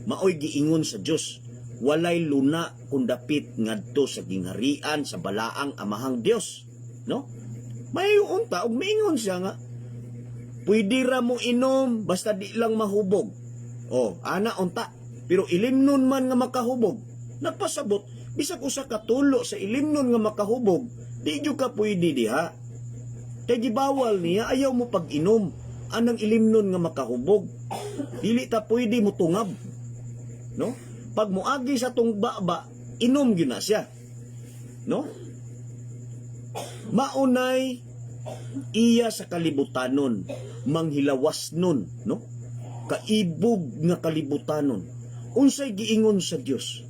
Maoy giingon sa Dios. Walay luna kundapit ngadto sa gingharian sa balaang amahang Dios. No? May unta og miingon siya nga, pwede ra mo inom basta di lang mahubog. Oh, ana unta. Pero ilimnon man nga makahubog, nagpasabot bisag usa ka tulo sa ilimnon nga makahubog, di jud ka pwede diha. Kay gibawal niya, ayaw mo pag-inom anang ilimnon nga makahubog. Dili ta pwede mo tungab. No? Pag muagi sa tong baba, inom gyud na siya. No? Maunay iya sa kalibutanon, manghilawas nun, no? Kaibog nga kalibutanon. Unsay giingon sa Dios?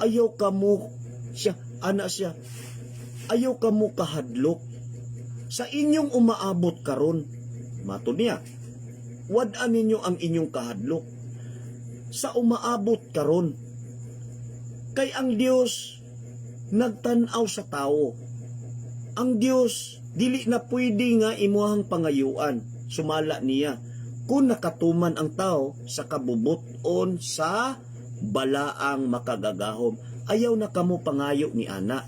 Ayaw kamo siya, ana siya. Ayaw kamo kahadlok sa inyong umaabot karon. Matod niya, wad-an ninyo ang inyong kahadlok sa umaabot karon. Kay ang Dios nagtan-aw sa tao. Ang Dios dili na pwede nga imuhang pangayuan. Sumala niya, kung nakatuman ang tao sa kabubuton sa balaang makagagahom, ayaw na kamo pangayo ni ana.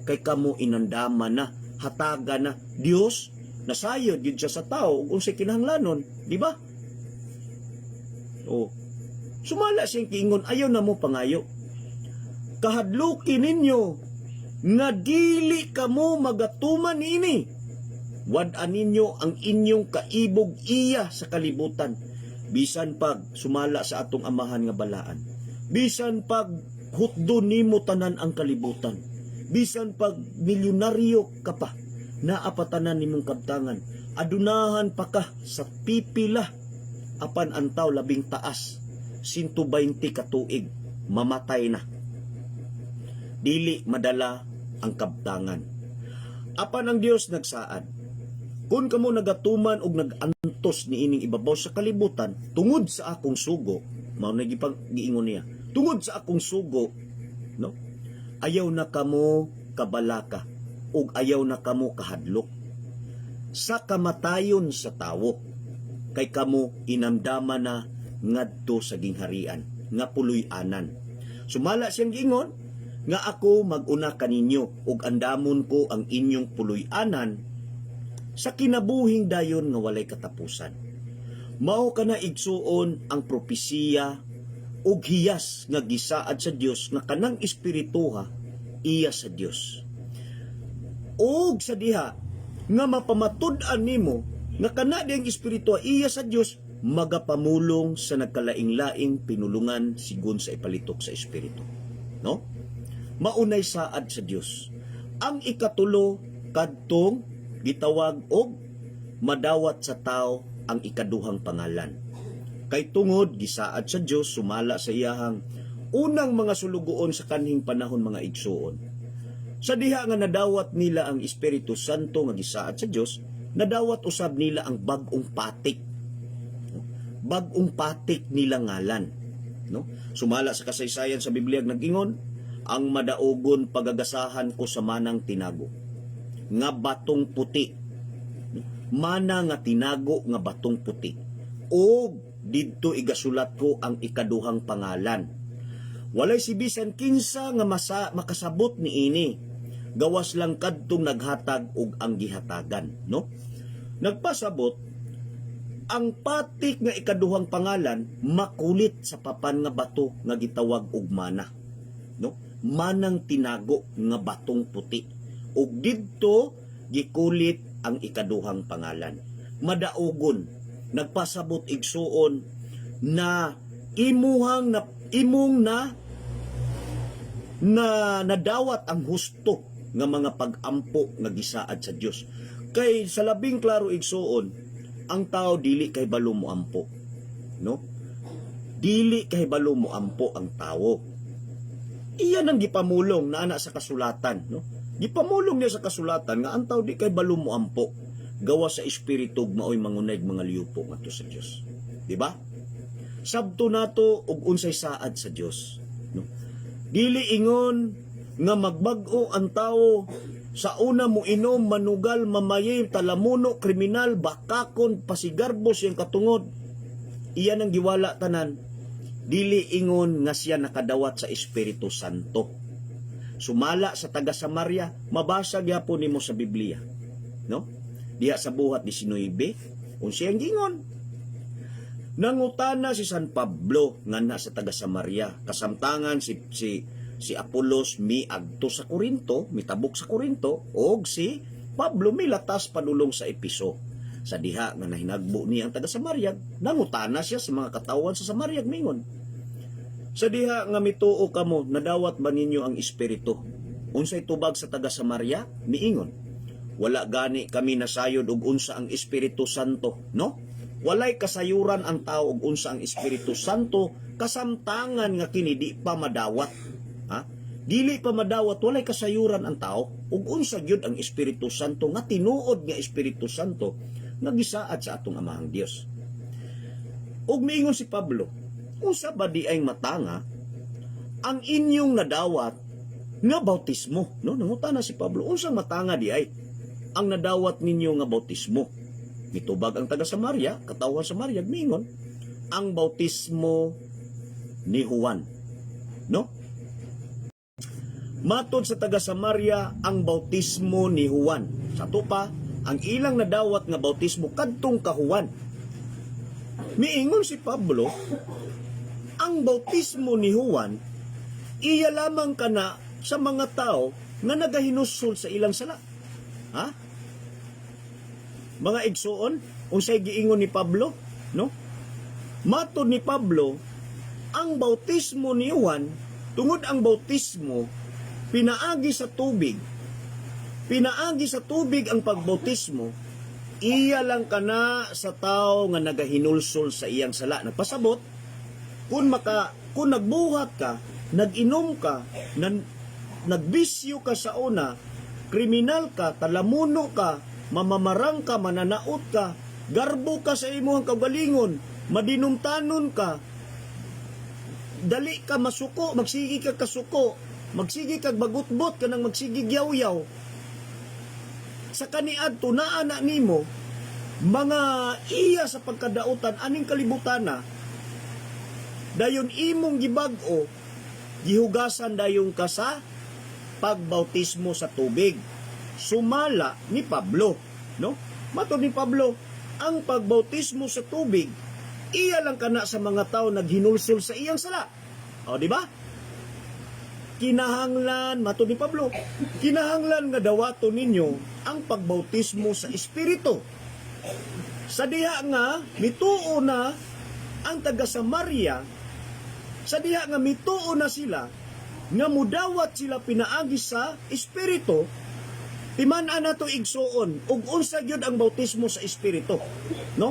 Kay kamo inandama na, hataga na. Dios, nasayod yun siya sa tao kung sa kinahanglanon, di ba? O, sumala siyang kiingon, ayaw na mo pangayo. Kahadlukin ninyo, nga dili kamo magatuman ini. Wad-an ninyo ang inyong kaibog iya sa kalibutan. Bisan pag sumala sa atong amahan nga balaan. Bisan pag hutdo nimo tanan ang kalibutan. Bisan pag milyonaryo ka pa, naapatanan nimong kabtangan, adunahan pa ka sa pipila, apan antaw labing taas, 120 katuig, mamatay na. Dili madala ang kabtangan. Apan ang Dios nagsaad, kung kamo nagatuman og nagantos ni ining ibabaw sa kalibutan, tungod sa akong sugo, mao na giingon niya, tungod sa akong sugo, no? Ayaw na kamo kabalaka ug ayaw na kamo kahadlok sa kamatayon sa tawo, kay kamo inamdama na ngadto sa gingharian nga puloy-anan. Sumala siyang giingon nga ako mag-una kaninyo ug andamon ko ang inyong puloy-anan sa kinabuhing dayon nga walay katapusan. Mao kana igsuon ang propesiya ug hiyas nga gisaad sa Dios nga kanang espirituha iya sa Dios. Ug sa diha nga mapamatud-an nimo nga kana diyang espirituha iya sa Dios, magapamulong sa nagkalaing-laing pinulungan sigon sa ipalitok sa espiritu. No? Maunay saad sa Dios. Ang ikatulo kadtong gitawag og madawat sa tao ang ikaduhang pangalan. Kay tungod gisaad sa Dios sumala sa iyahang unang mga sulugoon sa kanhing panahon mga igsuon. Sa diha nga nadawat nila ang Espiritu Santo nga gisaad sa Dios, nadawat usab nila ang bag-ong patik. Bag-ong patik nila ngalan, no? Sumala sa kasaysayan sa Biblia nag-ingon, ang madaugon pagagasahan ko sa manang tinago. nga batong puti. Mana nga tinago nga batong puti. O didto igasulat ko ang ikaduhang pangalan. Walay si bisan kinsa nga makasabot ni ini. Gawas lang kadtong naghatag og ang gihatagan, no? Nagpasabot ang patik nga ikaduhang pangalan makulit sa papan nga bato nga gitawag og mana, no? Manang tinago nga batong puti. Ug didto gikulit ang ikaduhang pangalan. Madaugon, nagpasabot igsuon na imong na nadawat ang husto nga mga pag-ampo nga gisaad sa Dios. Kay sa labing klaro igsuon, ang tao dili kay balo mo ampo, no? Dili kay balo mo ampo ang tao. Iyan ang gipamulong na ana sa kasulatan, no? Gipamulong niya sa kasulatan nga ang tao di kay balo mo ampo. Gawa sa espiritu maoy mangunay mga liyupo ngadto sa Dios. Di ba? Sabto nato og unsay saad sa Dios, no? Dili ingon nga magbag-o ang tao sa una mo inom, manugal, mamayim, talamuno, kriminal, bakakon, pasigarbo siyang katungod. Iyan ang giwala tanan. Dili ingon nga siya nakadawat sa Espiritu Santo. Sumala sa taga Samaria, mabasa gyapon nimo sa Biblia, no? Diha sa buhat 19, unsay ang gingon. Nangutana si San Pablo nga sa taga Samaria, kasamtangan si Apolos miadto sa Korinto, mitabok sa Korinto, og si Pablo milatas padulong sa Episo. Sa diha nga nahinagbo niya ang taga Samaria, nangutana siya sa mga katawan sa Samaria mingon. Sa diha nga mituo kamo, nadawat ba ninyo ang Espiritu? Unsay tubag sa taga Samaria? Miingon, wala gani kami nasayod og unsa ang Espiritu Santo, no? Walay kasayuran ang tao og unsa ang Espiritu Santo, kasamtangan nga kini di pa madawat. Ha? Dili pa madawat, walay kasayuran ang tao ug unsa gyud ang Espiritu Santo nga tinuod nga Espiritu Santo nga gisaad sa atong Amahang Dios. Ug miingon si Pablo, unsa ba di ay matanga ang inyong nadawat nga bautismo, no? Nangutana si Pablo, unsang matanga di ay ang nadawat ninyo nga bautismo? Mitubag ang taga Samaria, katawhan Samaria, miingon ang bautismo ni Juan, no? Matod sa taga Samaria ang bautismo ni Juan. Sa tupa, ang ilang nadawat nga bautismo kadtong ka Juan. Miingon si Pablo, ang bautismo ni Juan iya lamang kana sa mga tao nga nagahinusol sa ilang sala. Ha? Mga igsuon, unsay giingon ni Pablo, no? Matod ni Pablo, ang bautismo ni Juan, tungod ang bautismo pinaagi sa tubig. Pinaagi sa tubig ang pagbautismo, iya lang kana sa tao nga nagahinulsol sa iyang sala. Nagpasabot, kung nagbuhat ka, nag-inom ka, nagbisyo ka sa una, kriminal ka, talamuno ka, mamamarang ka, mananaot ka, garbo ka sa imong kaugalingon, madinumtanon ka, dali ka masuko, magsigi ka kasuko, magsigi kag bagutbot ka nang magsigi yaw-yaw. Sa kaniad tunaan na nimo mga iya sa pagkadautan aning kalibutana, dayon imong gibag-o, gihugasan dayon ka sa pagbautismo sa tubig. Sumala ni Pablo, no? Matod ni Pablo, ang pagbautismo sa tubig iya lang kana sa mga tao naghinulsol sa iyang sala. O di ba? Kinahanglan, matod ni Pablo, kinahanglan nga dawaton ninyo ang pagbautismo sa Espiritu. Sa diha nga mituo na ang taga Samaria, sa diha nga mituo na sila nga mudawat sila pinaagi sa Espiritu. Timan-an nato igsuon ug unsa gyud ang bautismo sa Espiritu, no?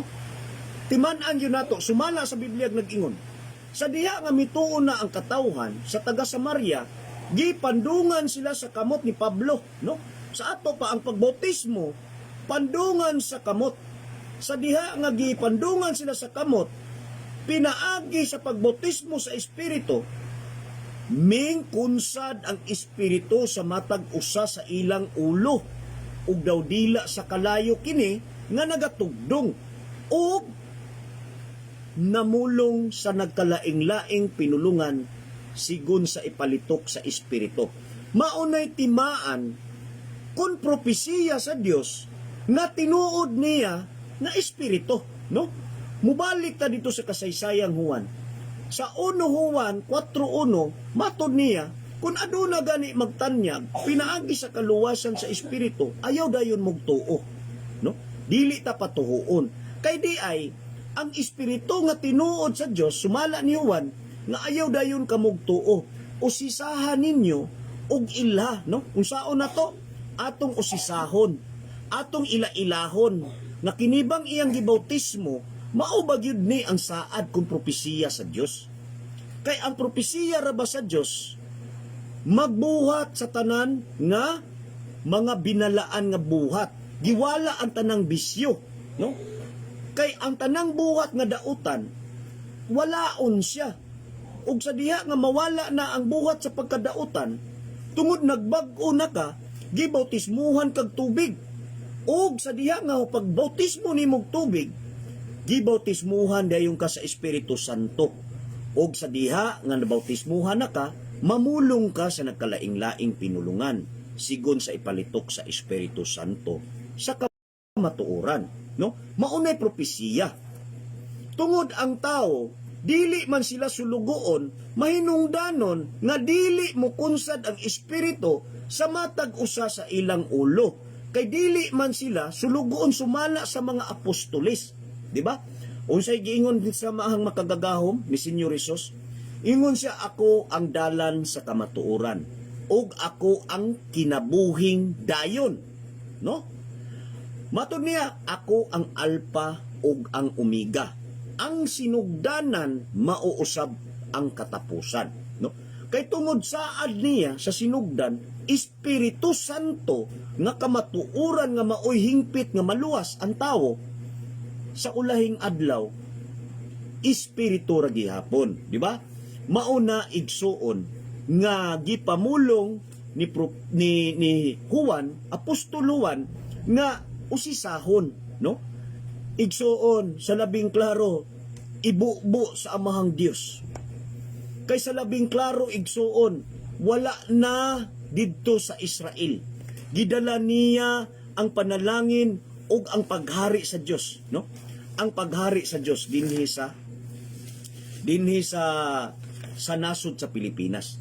Timan-an gyud nato, sumala sa Biblia nag-ingon. Sa diha nga mituo na ang katawhan sa taga Samaria, gipandungan sila sa kamot ni Pablo, no? Sa ato pa ang pagbautismo, pandungan sa kamot. Sa diha nga gipandungan sila sa kamot, pinaagi sa pagbautismo sa Espiritu, ming kunsad ang Espiritu sa matag usa sa ilang ulo. ug daw dila sa kalayo kini nga nagatugdong ug namulong sa nagkalaing-laing pinulungan sigon sa ipalitok sa espiritu. Maunay timaan kun propesiya sa Dios nga tinuod niya na espiritu, no? Mubalik ta dito sa kasaysayang Juan. Sa 1 Juan 4:1 matud niya kung aduna gani magtanyag pinaagi sa kaluwasan sa espiritu ayaw dayon mogtuo, no? Dili ta patuhuon kay di ay ang espiritu nga tinuod sa Dios sumala ni Juan nga ayaw dayon ka mogtuo usisahan ninyo og ila, no? Unsaon na to? Atong usisahon, atong ila-ilahon nga kinibang iyang gibautismo mao ba gyud ni ang saad kung propesiya sa Dios. Kay ang propesiya ra ba sa Dios magbuhat sa tanan nga mga binalaan nga buhat, giwala ang tanang bisyo, no? Kay ang tanang buhat nga dautan walaon siya. Ug sa diha nga mawala na ang buhat sa pagkadautan tungod nagbag-o na ka gibautismuhan kag tubig. Og sa diha nga pagbautismo nimog tubig, gibautismuhan dayon ka sa Espiritu Santo. Og sa diha nga nabautismuhan na ka, mamulong ka sa nagkalaing-laing pinulungan sigon sa ipalitok sa Espiritu Santo sa kamatuoran, no? Maunay propesiya. Tungod ang tao dili man sila sulugoon, mahinungdanon nga dili mo kunsad ang espiritu sa matag usa sa ilang ulo. Kay dili man sila sulugoon sumala sa mga apostoles, di ba? Unsay giingon sa maahang makagagahom ni Senyor Hesus? Ingon siya, ako ang dalan sa kamatuoran ug ako ang kinabuhing dayon, no? Matud niya, ako ang Alpha ug ang Omega. Ang sinugdanan mauusab ang katapusan, no? Kay tungod saad niya sa sinugdan Espiritu Santo nga kamatuoran nga maoy hingpit nga maluwas ang tawo sa ulahing adlaw espiritu ra gihapon, di ba? Mauna igsuon nga gipamulong ni Juan apostol Juan nga usisahon, no? Igsuon sa labing klaro ibubo sa amahang Dios. Kay sa labing klaro igsuon wala na didto sa Israel. Gidala niya ang panalangin ug ang paghari sa Dios, no? Ang paghari sa Dios dinhi sa nasod sa Pilipinas.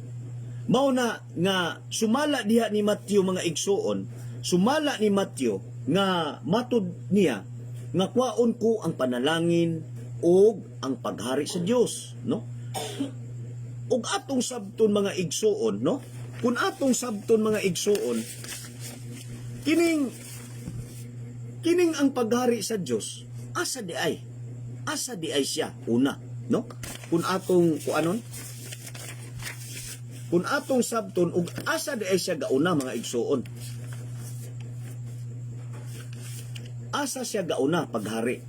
Mao na nga sumala diha ni Matthew mga igsuon, sumala ni Matthew nga matud niya nga kwaon ko ang panalangin ug ang paghari sa Dios, no? Ug atong sabton mga igsuon, no? Kung atong sabton mga igsuon, kining ang paghari sa Dios, asa di ay siya una, no? Kung atong sabton ug asa di ay siya gauna mga igsuon. Asa siya gauna paghari.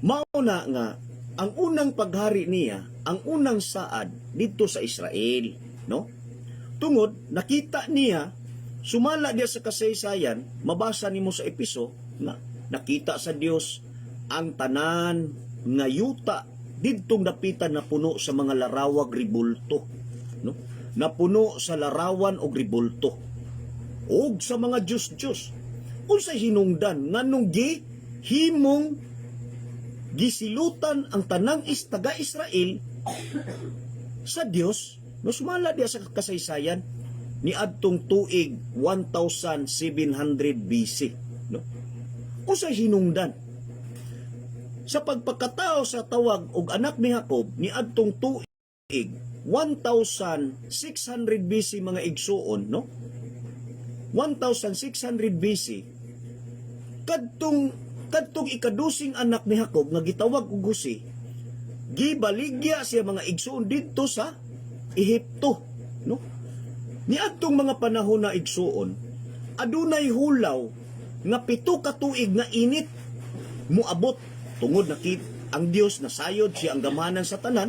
Mao na nga ang unang paghari niya, ang unang saad dito sa Israel, no? Tungod nakita niya sumala diya sa kasaysayan, mabasa nimo sa episo na nakita sa Dios ang tanan nga yuta didtong dapitan na puno sa mga larawag ribulto, no? Napuno sa larawan og ribulto ug sa mga Diyos. Unsay hinungdan nganong himong gisilutan ang tanang taga Israel sa Dios, no? Sumala diya sa kasaysayan ni adtong tuig 1700 BC, no? Unsay hinungdan sa pagpakatao sa tawag og anak ni Jacob ni adtong tuig 1600 BC mga igsuon, no? 1600 BC kadtong ikadusing anak ni Jacob nga gitawag og Jose, gibaligya siya mga igsuon didto sa Ehipto, no? Niadtong mga panahon na igsuon, adunay hulaw nga 7 ka tuig nga init moabot tungod ang Dios nasayod siya ang gamanan sa tanan.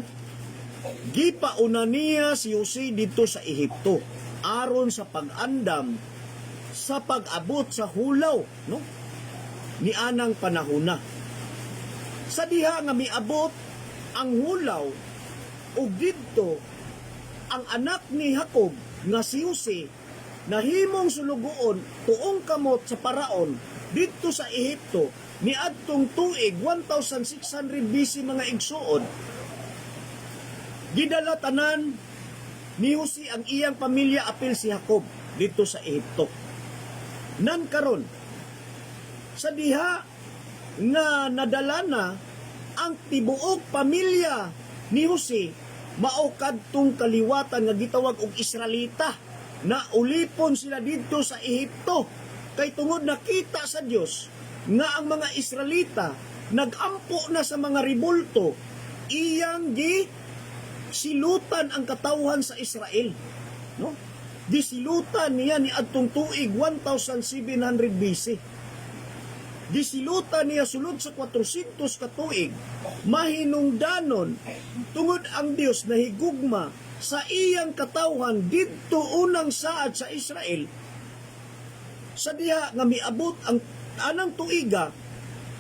Gipauna niya si Jose dito sa Ehipto aron sa pag-andam sa pag-abot sa hulaw, no? Ni anang panahona. Sa diha nga miabot ang hulaw ug didto ang anak ni Jacob nga si Jose nahimong sulugoon tuong kamot sa paraon didto sa Ehipto niadtong tuig 1600 BC mga igsuon. Gidala tanan ni Jose ang iyang pamilya apil si Jacob dito sa Ehipto. Nan karon sa diha nga nadala na ang tibuok pamilya ni Jose mao kadtong kaliwatan nga gitawag og Israelita na ulipon sila dito sa Ehipto kay tungod nakita sa Dios nga ang mga Israelita nagampo na sa mga ribulto iyang silutan ang katawhan sa Israel, no? Gisilutan niya ni adtong tuig 1700 BC. Gisilutan niya sulod sa 400 ka tuig, mahinungdanon tungod ang Dios na higugma sa iyang katawhan didto unang saad sa Israel. Sa diha nga miabot ang anang tuiga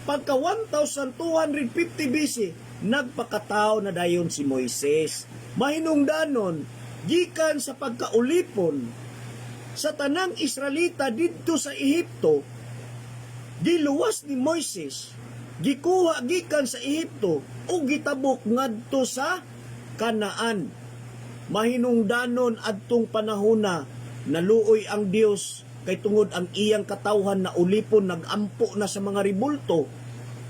pagka 1250 BC nagpakatao na dayon si Moises. Mahinungdanon gikan sa pagkaulipon sa tanang Israelita didto sa Ehipto, giluwas ni Moises, gikuha gikan sa Ehipto ug gitabok ngadto sa Kanaan. Mahinungdanon adtong panahona naluoy ang Dios kay tungod ang iyang katawhan na ulipon nagampo na sa mga ribulto,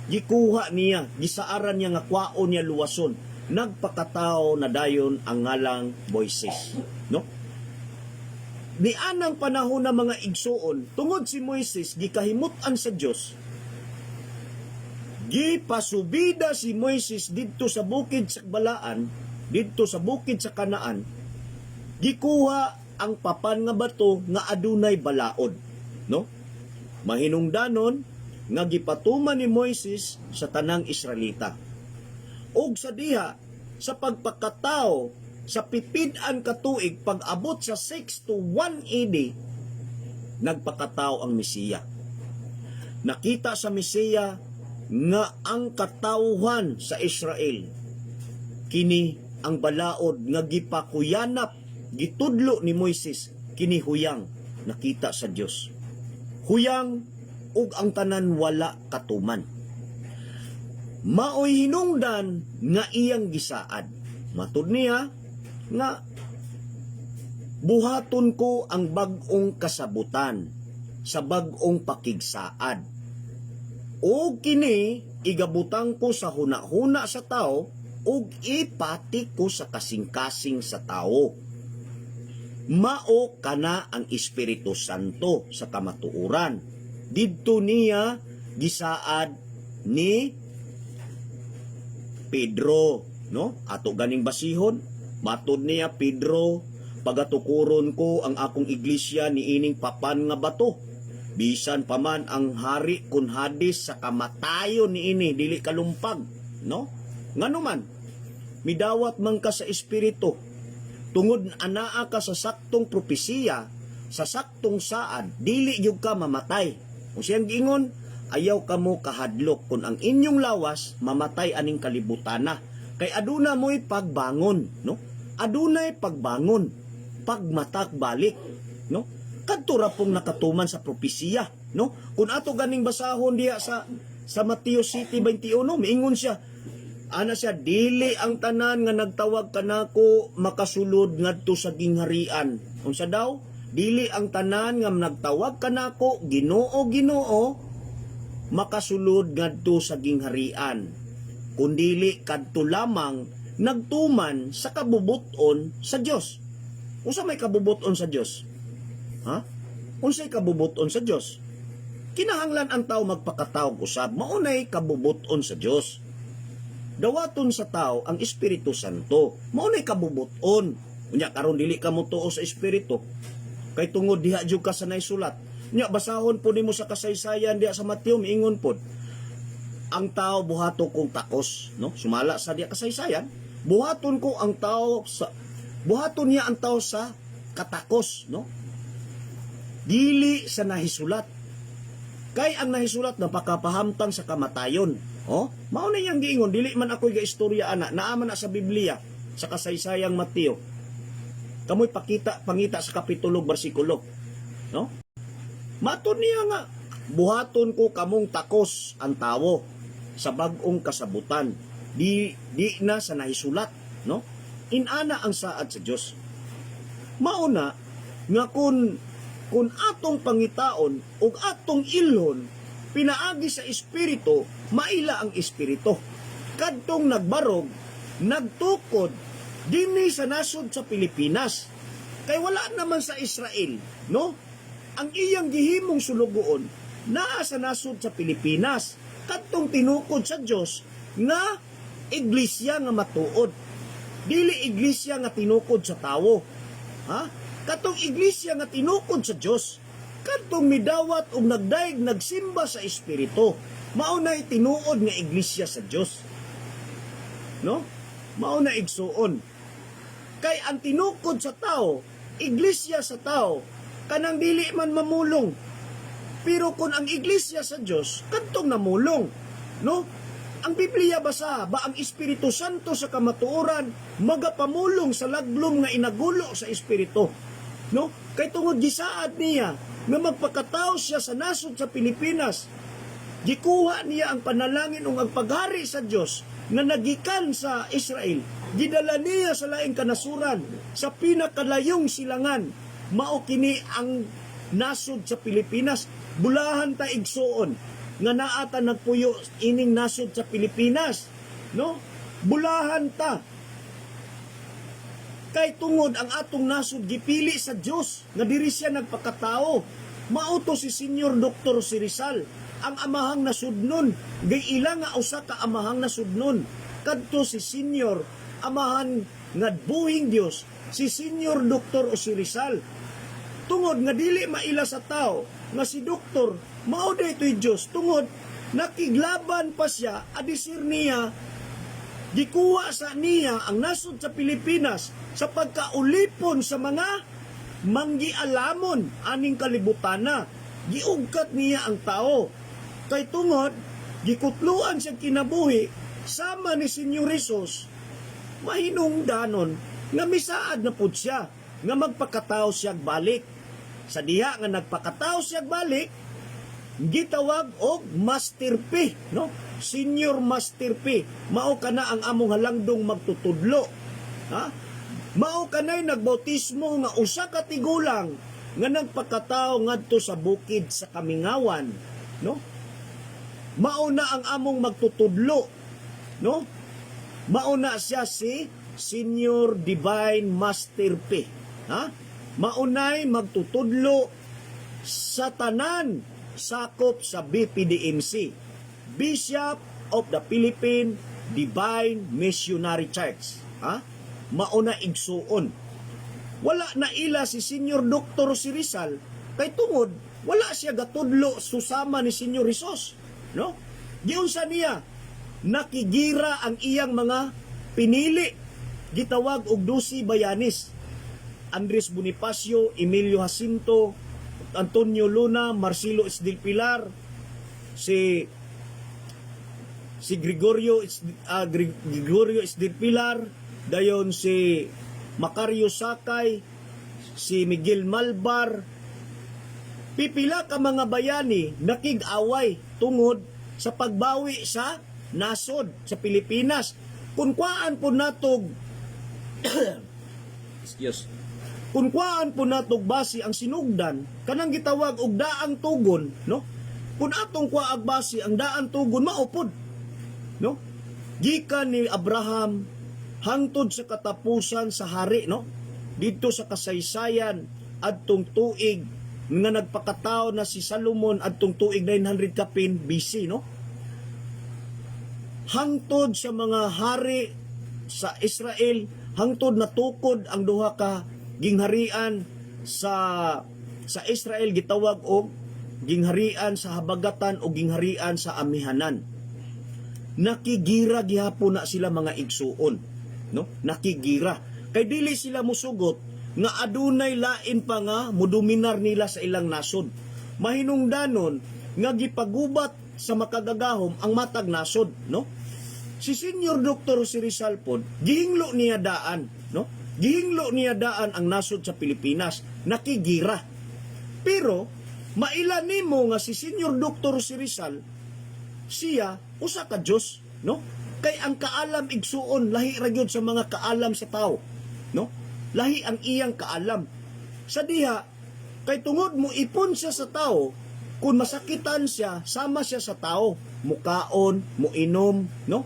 gikuha niya, gisaaran niya nga kwaon niya luwason, nagpakatao na dayon ang ngalang Moises, no? Di anang panahon na mga igsuon, tungod si Moises gikahimutan sa Dios, gipasubida si Moises didto sa bukid sa Balaan, didto sa bukid sa Kanaan, gikuha ang papan nga bato nga adunay balaod, no? Mahinungdanon nga gipatuman ni Moises sa tanang Israelita. Og sa diha sa pagpakatao sa pipid-an katuig pag-abot sa 6 to 1 AD nagpakatao ang Mesiya. Nakita sa Mesiya nga ang katawhan sa Israel kini ang balaod nga gipakuyanap gitudlo ni Moises kini huyang nakita sa Dios. Huyang ug ang tanan wala katuman. Maoy hinungdan nga iyang gisaad. Matud niya nga buhaton ko ang bag-ong kasabutan sa bag-ong pakigsaad. O kini igabutang ko sa huna-huna sa tao ug ipati ko sa kasing-kasing sa tao. Mao kana ang Espiritu Santo sa kamatuoran. Didto niya gisaad ni Pedro, no? Ato ganing basihon, matud niya Pedro, pagatukuron ko ang akong iglesia ni ining papan nga bato. Bisan pa man ang hari kun hadis sa kamatayon ni ini dili kalumpag, no? Ngano man midawat man ka sa espiritu tungod anaa ka sa saktong propesiya, sa saktong saad, dili gyud ka mamatay. Kung siyang giingon, ayaw ka mo kahadlok kung ang inyong lawas mamatay aning kalibutana. Kay aduna mo'y pagbangon, no? Adunay pagbangon, pagmatak balik, no? Kadto ra pong nakatuman sa propesiya, no? Kung ato ganing basahon diha sa Mateo 7:21, miingon siya, ana siya, dili ang tanan nga nagtawag kanako makasulod ngadto sa gingharian. Unsa daw? Dili ang tanan nga nagtawag kanako Ginoo, Ginoo, makasulod ngadto sa gingharian. Kundili kadto lamang nagtuman sa kabubuton sa Dios. Unsa may kabubuton sa Dios? Ha? Unsay kabubuton sa Dios? Kinahanglan ang tao magpakatawag usab, maunay kabubuton sa Dios. Dawaton sa tao ang Espiritu Santo, maunay kabubuton. Unya karon dili ka mo tuo sa espiritu. Kay tungod diha jud ka sa naisulat. Nya basahon po nimo sa kasaysayan diha sa Mateo miingon pod. Ang tao buhato kong takos, no? Sumala sa diha kasaysayan, buhaton ko ang tao sa buhaton niya ang tao sa katakos, no? dili sa nahisulat. Kay ang nahisulat napakapahamtang sa kamatayon. Oh, mao na yang giingon, dili man ako'y gaistorya ana, naaman na sa Biblia sa kasaysayang Mateo. Kamoy pangita sa kapitulo bersikulo, no? Matud niya nga, buhaton ko kamong takos ang tawo sa bag-ong kasabutan. Di na sa nahisulat, no? Inana ang saad sa Dios. Mauna nga kun atong pangitaon ug atong ilhon pinaagi sa espiritu, maila ang espiritu. Kadtong nagbarog, nagtukod dinhi sa nasod sa Pilipinas. Kay wala naman sa Israel, no? Ang iyang gihimong sulugoon naa sa nasod sa Pilipinas. Kadtong tinukod sa Dios nga iglesia nga matuod. Dili iglesia nga tinukod sa tawo. Ha? Katong iglesia nga tinukod sa Dios, kadtong midawat og nagdaig nagsimba sa espiritu, mao nay tinuod nga iglesia sa Dios. No? Mao na igsuon. Kay ang tinukod sa tao, iglesia sa tao, kanang dili man mamulong. Pero kung ang iglesia sa Dios kadtong namulong, no? Ang Biblia basa ba ang Espiritu Santo sa kamatuoran magapamulong sa laglom nga inagulo sa espiritu. No? Kay tungod gisaad niya nga magpakatao siya sa nasod sa Pilipinas. Gikuha niya ang panalangin ug ang paghari sa Dios nga nagikan sa Israel. Gidala niya sa laing kanasuran sa pinakalayong silangan. Mao kini ang nasod sa Pilipinas. Bulahan ta igsuon nga naata nagpuyo ining nasod sa Pilipinas, no? Bulahan ta. Kay tungod ang atong nasod gipili sa Dios nga diri siya nagpakatao. Mauto si Senior Dr. si Rizal ang amahang nasudnon, gay ila nga usa ka amahang nasudnon. Kadto si Senior amahan nga buhing Dios, si Senior Dr. si Rizal. Tungod nga dili maila sa tao nga si doktor mao daytoy Dios, tungod nakiglaban pa siya adisir niya gikuha sa niya ang nasod sa Pilipinas sa pagkaulipon sa mga manggialamon aning kalibutana. Giugkat niya ang tao kay tungod gikutluan siya kinabuhi sama ni Senyor Jesus. Mahinungdanon nga misaad na pud siya nga magpakatao siya balik. Sa diha nga nagpakatao siya balik, gitawag og Master P, no? Senior Master P. Mao kana ang among halangdong magtutudlo. Ha? Mao kanay nagbautismo nga usa ka tigulang nga nagpakatao ngadto sa bukid sa Kamingawan, no? Mao na ang among magtutudlo, no? Mao na siya si Senior Divine Master P. Ha? Maunay magtutudlo sa tanan sakop sa BPDMC, Bishop of the Philippine Divine Missionary Church. Ha? Mauna igsuon. Wala na ila si Senior Dr. si Rizal kay tungod wala siya gatudlo susama ni Senyor Jesus, no? Giunsa niya nakigira ang iyang mga pinili, gitawag og 12 bayanis. Andres Bonifacio, Emilio Jacinto, Antonio Luna, Marcelo Esdil Pilar, si Gregorio Esdil Pilar, dayon si Macario Sakay, si Miguel Malbar. Pipila ka mga bayani nakig-away tungod sa pagbawi sa nasod sa Pilipinas. Kung kuan po natog excuse. Kung kuan po natog basi ang sinugdan, kanang gitawag og daang tugon, no? Kung atong kuaag basi ang daang tugon maupod, no? Gikan ni Abraham hangtod sa katapusan sa hari, no? Dito sa kasaysayan adtong tuig nga nagpakatao na si Solomon adtong tuig 900 kapin BC, no? Hangtod sa mga hari sa Israel, hangtod natukod ang duha ka gingharian sa Israel, gitawag og gingharian sa habagatan o gingharian sa amihanan. Nakigira gihapon na sila mga igsuon, no? Nakigira kay dili sila musugot nga adunay lain pa nga mudominar nila sa ilang nasod. Mahinungdanon nga gipagubat sa makagagahom ang matag nasod, no? Si Senior Dr. si Rizal pod, gihinglo niya daan, no? Gihinglo niya daan ang nasod sa Pilipinas, nakigira. Pero maila nimo nga si Senior Dr. si Rizal, siya usa ka Dios, no? Kay ang kaalam igsuon lahi ra gyud sa mga kaalam sa tao, no? Lahi ang iyang kaalam. Sa diha kay tungod mo ipon siya sa tao, kung masakitan siya, sama siya sa tao, mukaon, muinom, no?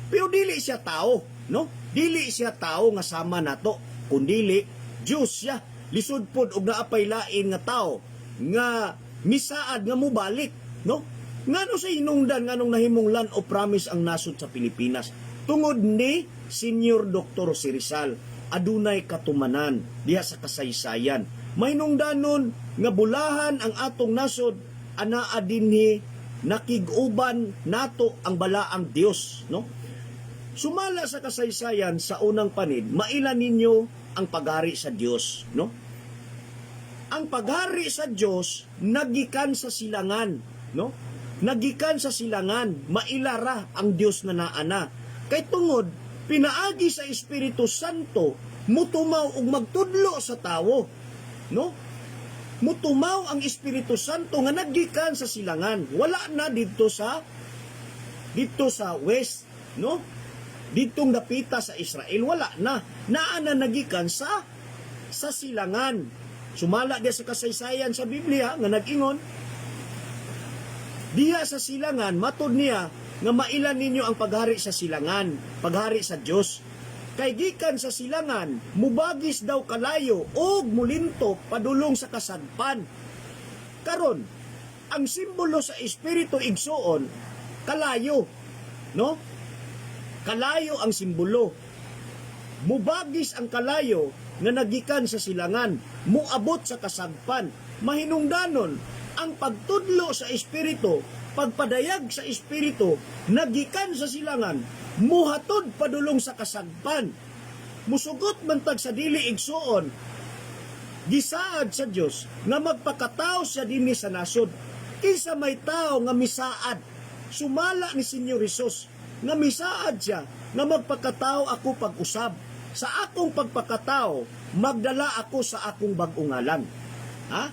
Pero dili siya tao, no? Dili siya tao nga sama nato, kundili Diyos siya. Lisod pod og naapay lain nga tao nga misaad nga mubalik, no? Ngano sa hinungdan nganong nahimong land of promise ang nasod sa Pilipinas? Tungod ni Senior Dr. si Rizal, adunay katumanan diha sa kasaysayan. Mahinungdanon nga bulahan ang atong nasod, anaa dinhi nakig-uban nato ang balaang Dios, no? Sumala sa kasaysayan sa unang panid, maila ninyo ang paghari sa Dios, no? Ang paghari sa Dios nagikan sa silangan, no? Nagikan sa silangan, mailara ang Dios na naana. Kay tungod pinaagi sa Espiritu Santo mutumaw og magtudlo sa tawo, no? Mutumaw ang Espiritu Santo nga nagikan sa silangan. Wala na dito sa west, no? Ditong dapita sa Israel, wala na. Naa na nagikan sa silangan. Sumala dia sa kasaysayan sa Biblia nga nag-ingon, diha sa silangan, matod niya nga mailan ninyo ang paghari sa silangan, paghari sa Dios. Kay gikan sa silangan, mubagis daw kalayo og mulinto padulong sa kasadpan. Karon, ang simbolo sa Espiritu igsuon, kalayo, no? Kalayo ang simbolo. Mubagis ang kalayo nga nagikan sa silangan, muabot sa kasadpan. Mahinungdanon, ang pagtudlo sa Espiritu, pagpadayag sa Espiritu, nagikan sa silangan, muhatod padulong sa kasadpan. Musugot man tag sa dili igsuon, gisaad sa Dios nga magpakatao siya dinhi sa nasod. Kinsa may tao nga misaad, sumala ni Senyor Hesus nga misaad siya nga magpakatao ako pag-usab. Sa akong pagpakatao, magdala ako sa akong bag-ungalan. Ha?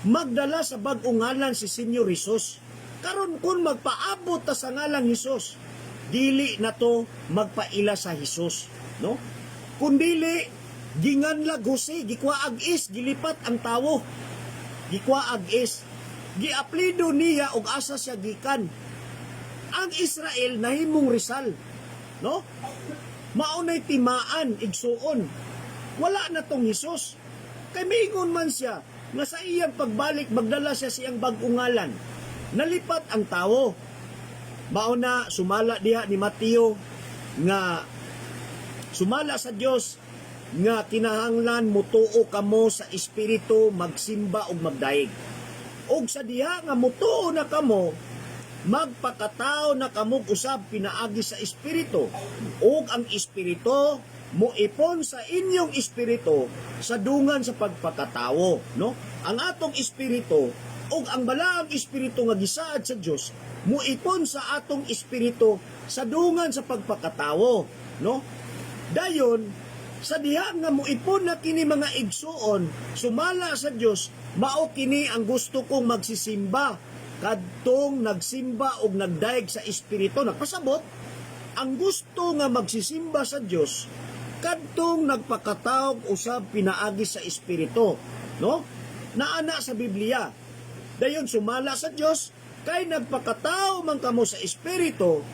Magdala sa bag-ungalan si Senyor Hesus. Karon kun magpaabot ta sa ngalang Hesus, dili na to magpaila sa Hesus, no? Kun dili ginganlag Jose, gikwaag is, gilipat ang tawo. Gikwaag is, giaplido niya og asa siya gikan. Ang Israel nahimong Rizal, no? Maunay timaan igsuon. Wala na tong Hesus. Kay miingon man siya nga sa iyang pagbalik magdala siya siyang bag-ungalan. Nalipat ang tawo. Mauna sumala diha ni Mateo nga sumala sa Dios nga kinahanglan mutuo kamo sa espiritu, magsimba ug magdaig. Og sa diha nga mutuo na kamo, magpakatao na kamog usab pinaagi sa espiritu, ug ang espiritu muipon sa inyong espiritu sa dungan sa pagpakatao, no? Ang atong espiritu ug ang balaang espiritu nga gisaad sa Dios muipon sa atong espiritu sa dungan sa pagpakatao, no? Dayon sa diha nga muipon na kini mga igsuon sumala sa Dios, mao kini ang gusto kong magsisimba. Kadtong nagsimba og nagdaig sa espiritu, nagpasabot ang gusto nga magsisimba sa Dios, kadtong nagpakataog usab pinaagi sa espiritu, no? Naana sa Biblia. Dayon sumala sa Dios, kay nagpakatao man kamo sa espiritu,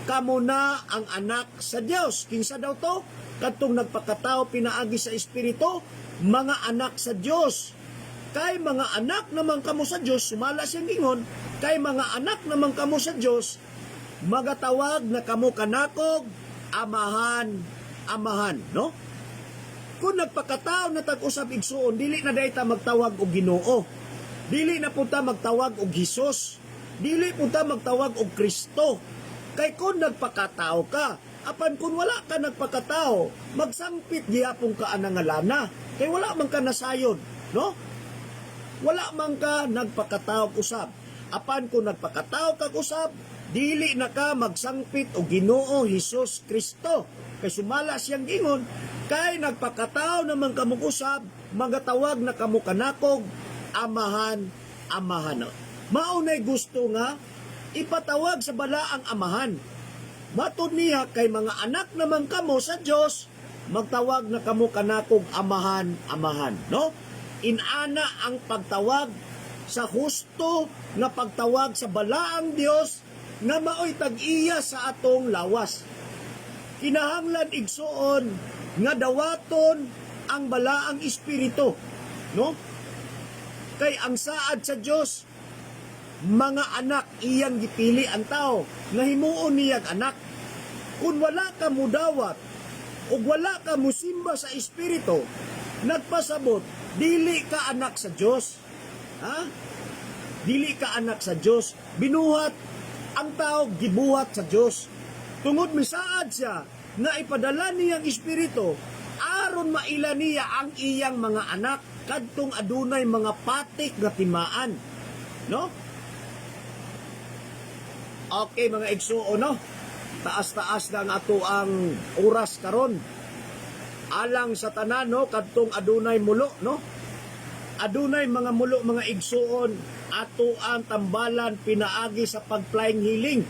kamo na ang anak sa Dios. Kinsa daw to? Kadtong nagpakatao pinaagi sa espiritu, mga anak sa Dios. Kay mga anak naman kamo sa Dios, sumala siyang ingon, kay mga anak naman kamo sa Dios, magatawag na kamo kanakog, amahan, no? Kung nagpakatao na tag-usab igsuon, dili na dayta magtawag og Ginoo. Dili na punta magtawag og Hesus. Dili punta magtawag og Kristo. Kay kung nagpakatao ka, Apan kung wala ka nagpakatao, magsangpit gihapon ka anang ngalana. Kay wala man ka nasayod, no? Wala man ka nagpakatao usab. Apan kung nagpakatao kag usab, dili na ka magsangpit o Ginoo Hesus Kristo. Kay sumala siyang gingon, kay nagpakatao naman kamo usab, magatawag na kamo kanakog amahan, amahan. Maunay gusto nga ipatawag sa balaang amahan. Matod niya kay mga anak naman kamo sa Dios, magtawag na kamo kanakog amahan, amahan, no? Inana ang pagtawag sa husto nga pagtawag sa balaang Dios nga maoy tag-iya sa atong lawas. Kinahanglan igsuon nga dawaton ang balaang espiritu, no? Kay ang saad sa Dios, mga anak iyang gipili ang tao nga himuon niyang anak. Kung wala ka mudawat o wala ka musimba sa espiritu, nagpasabot dili ka anak sa Dios. Ha? Dili ka anak sa Dios. Binuhat ang tao gibuhat sa Dios. Tungod misaad siya nga ipadala niyang espiritu aron maila niya ang iyang mga anak kadtong adunay mga patik nga timaan, no? Okay mga igsuo, no? Taas-taas na ang ato ang oras karon. Alang sa tanan, no? Kadtong adunay mulo, no? Adunay mga mulo mga igsuon, ato ang tambalan pinaagi sa pag-flying healing.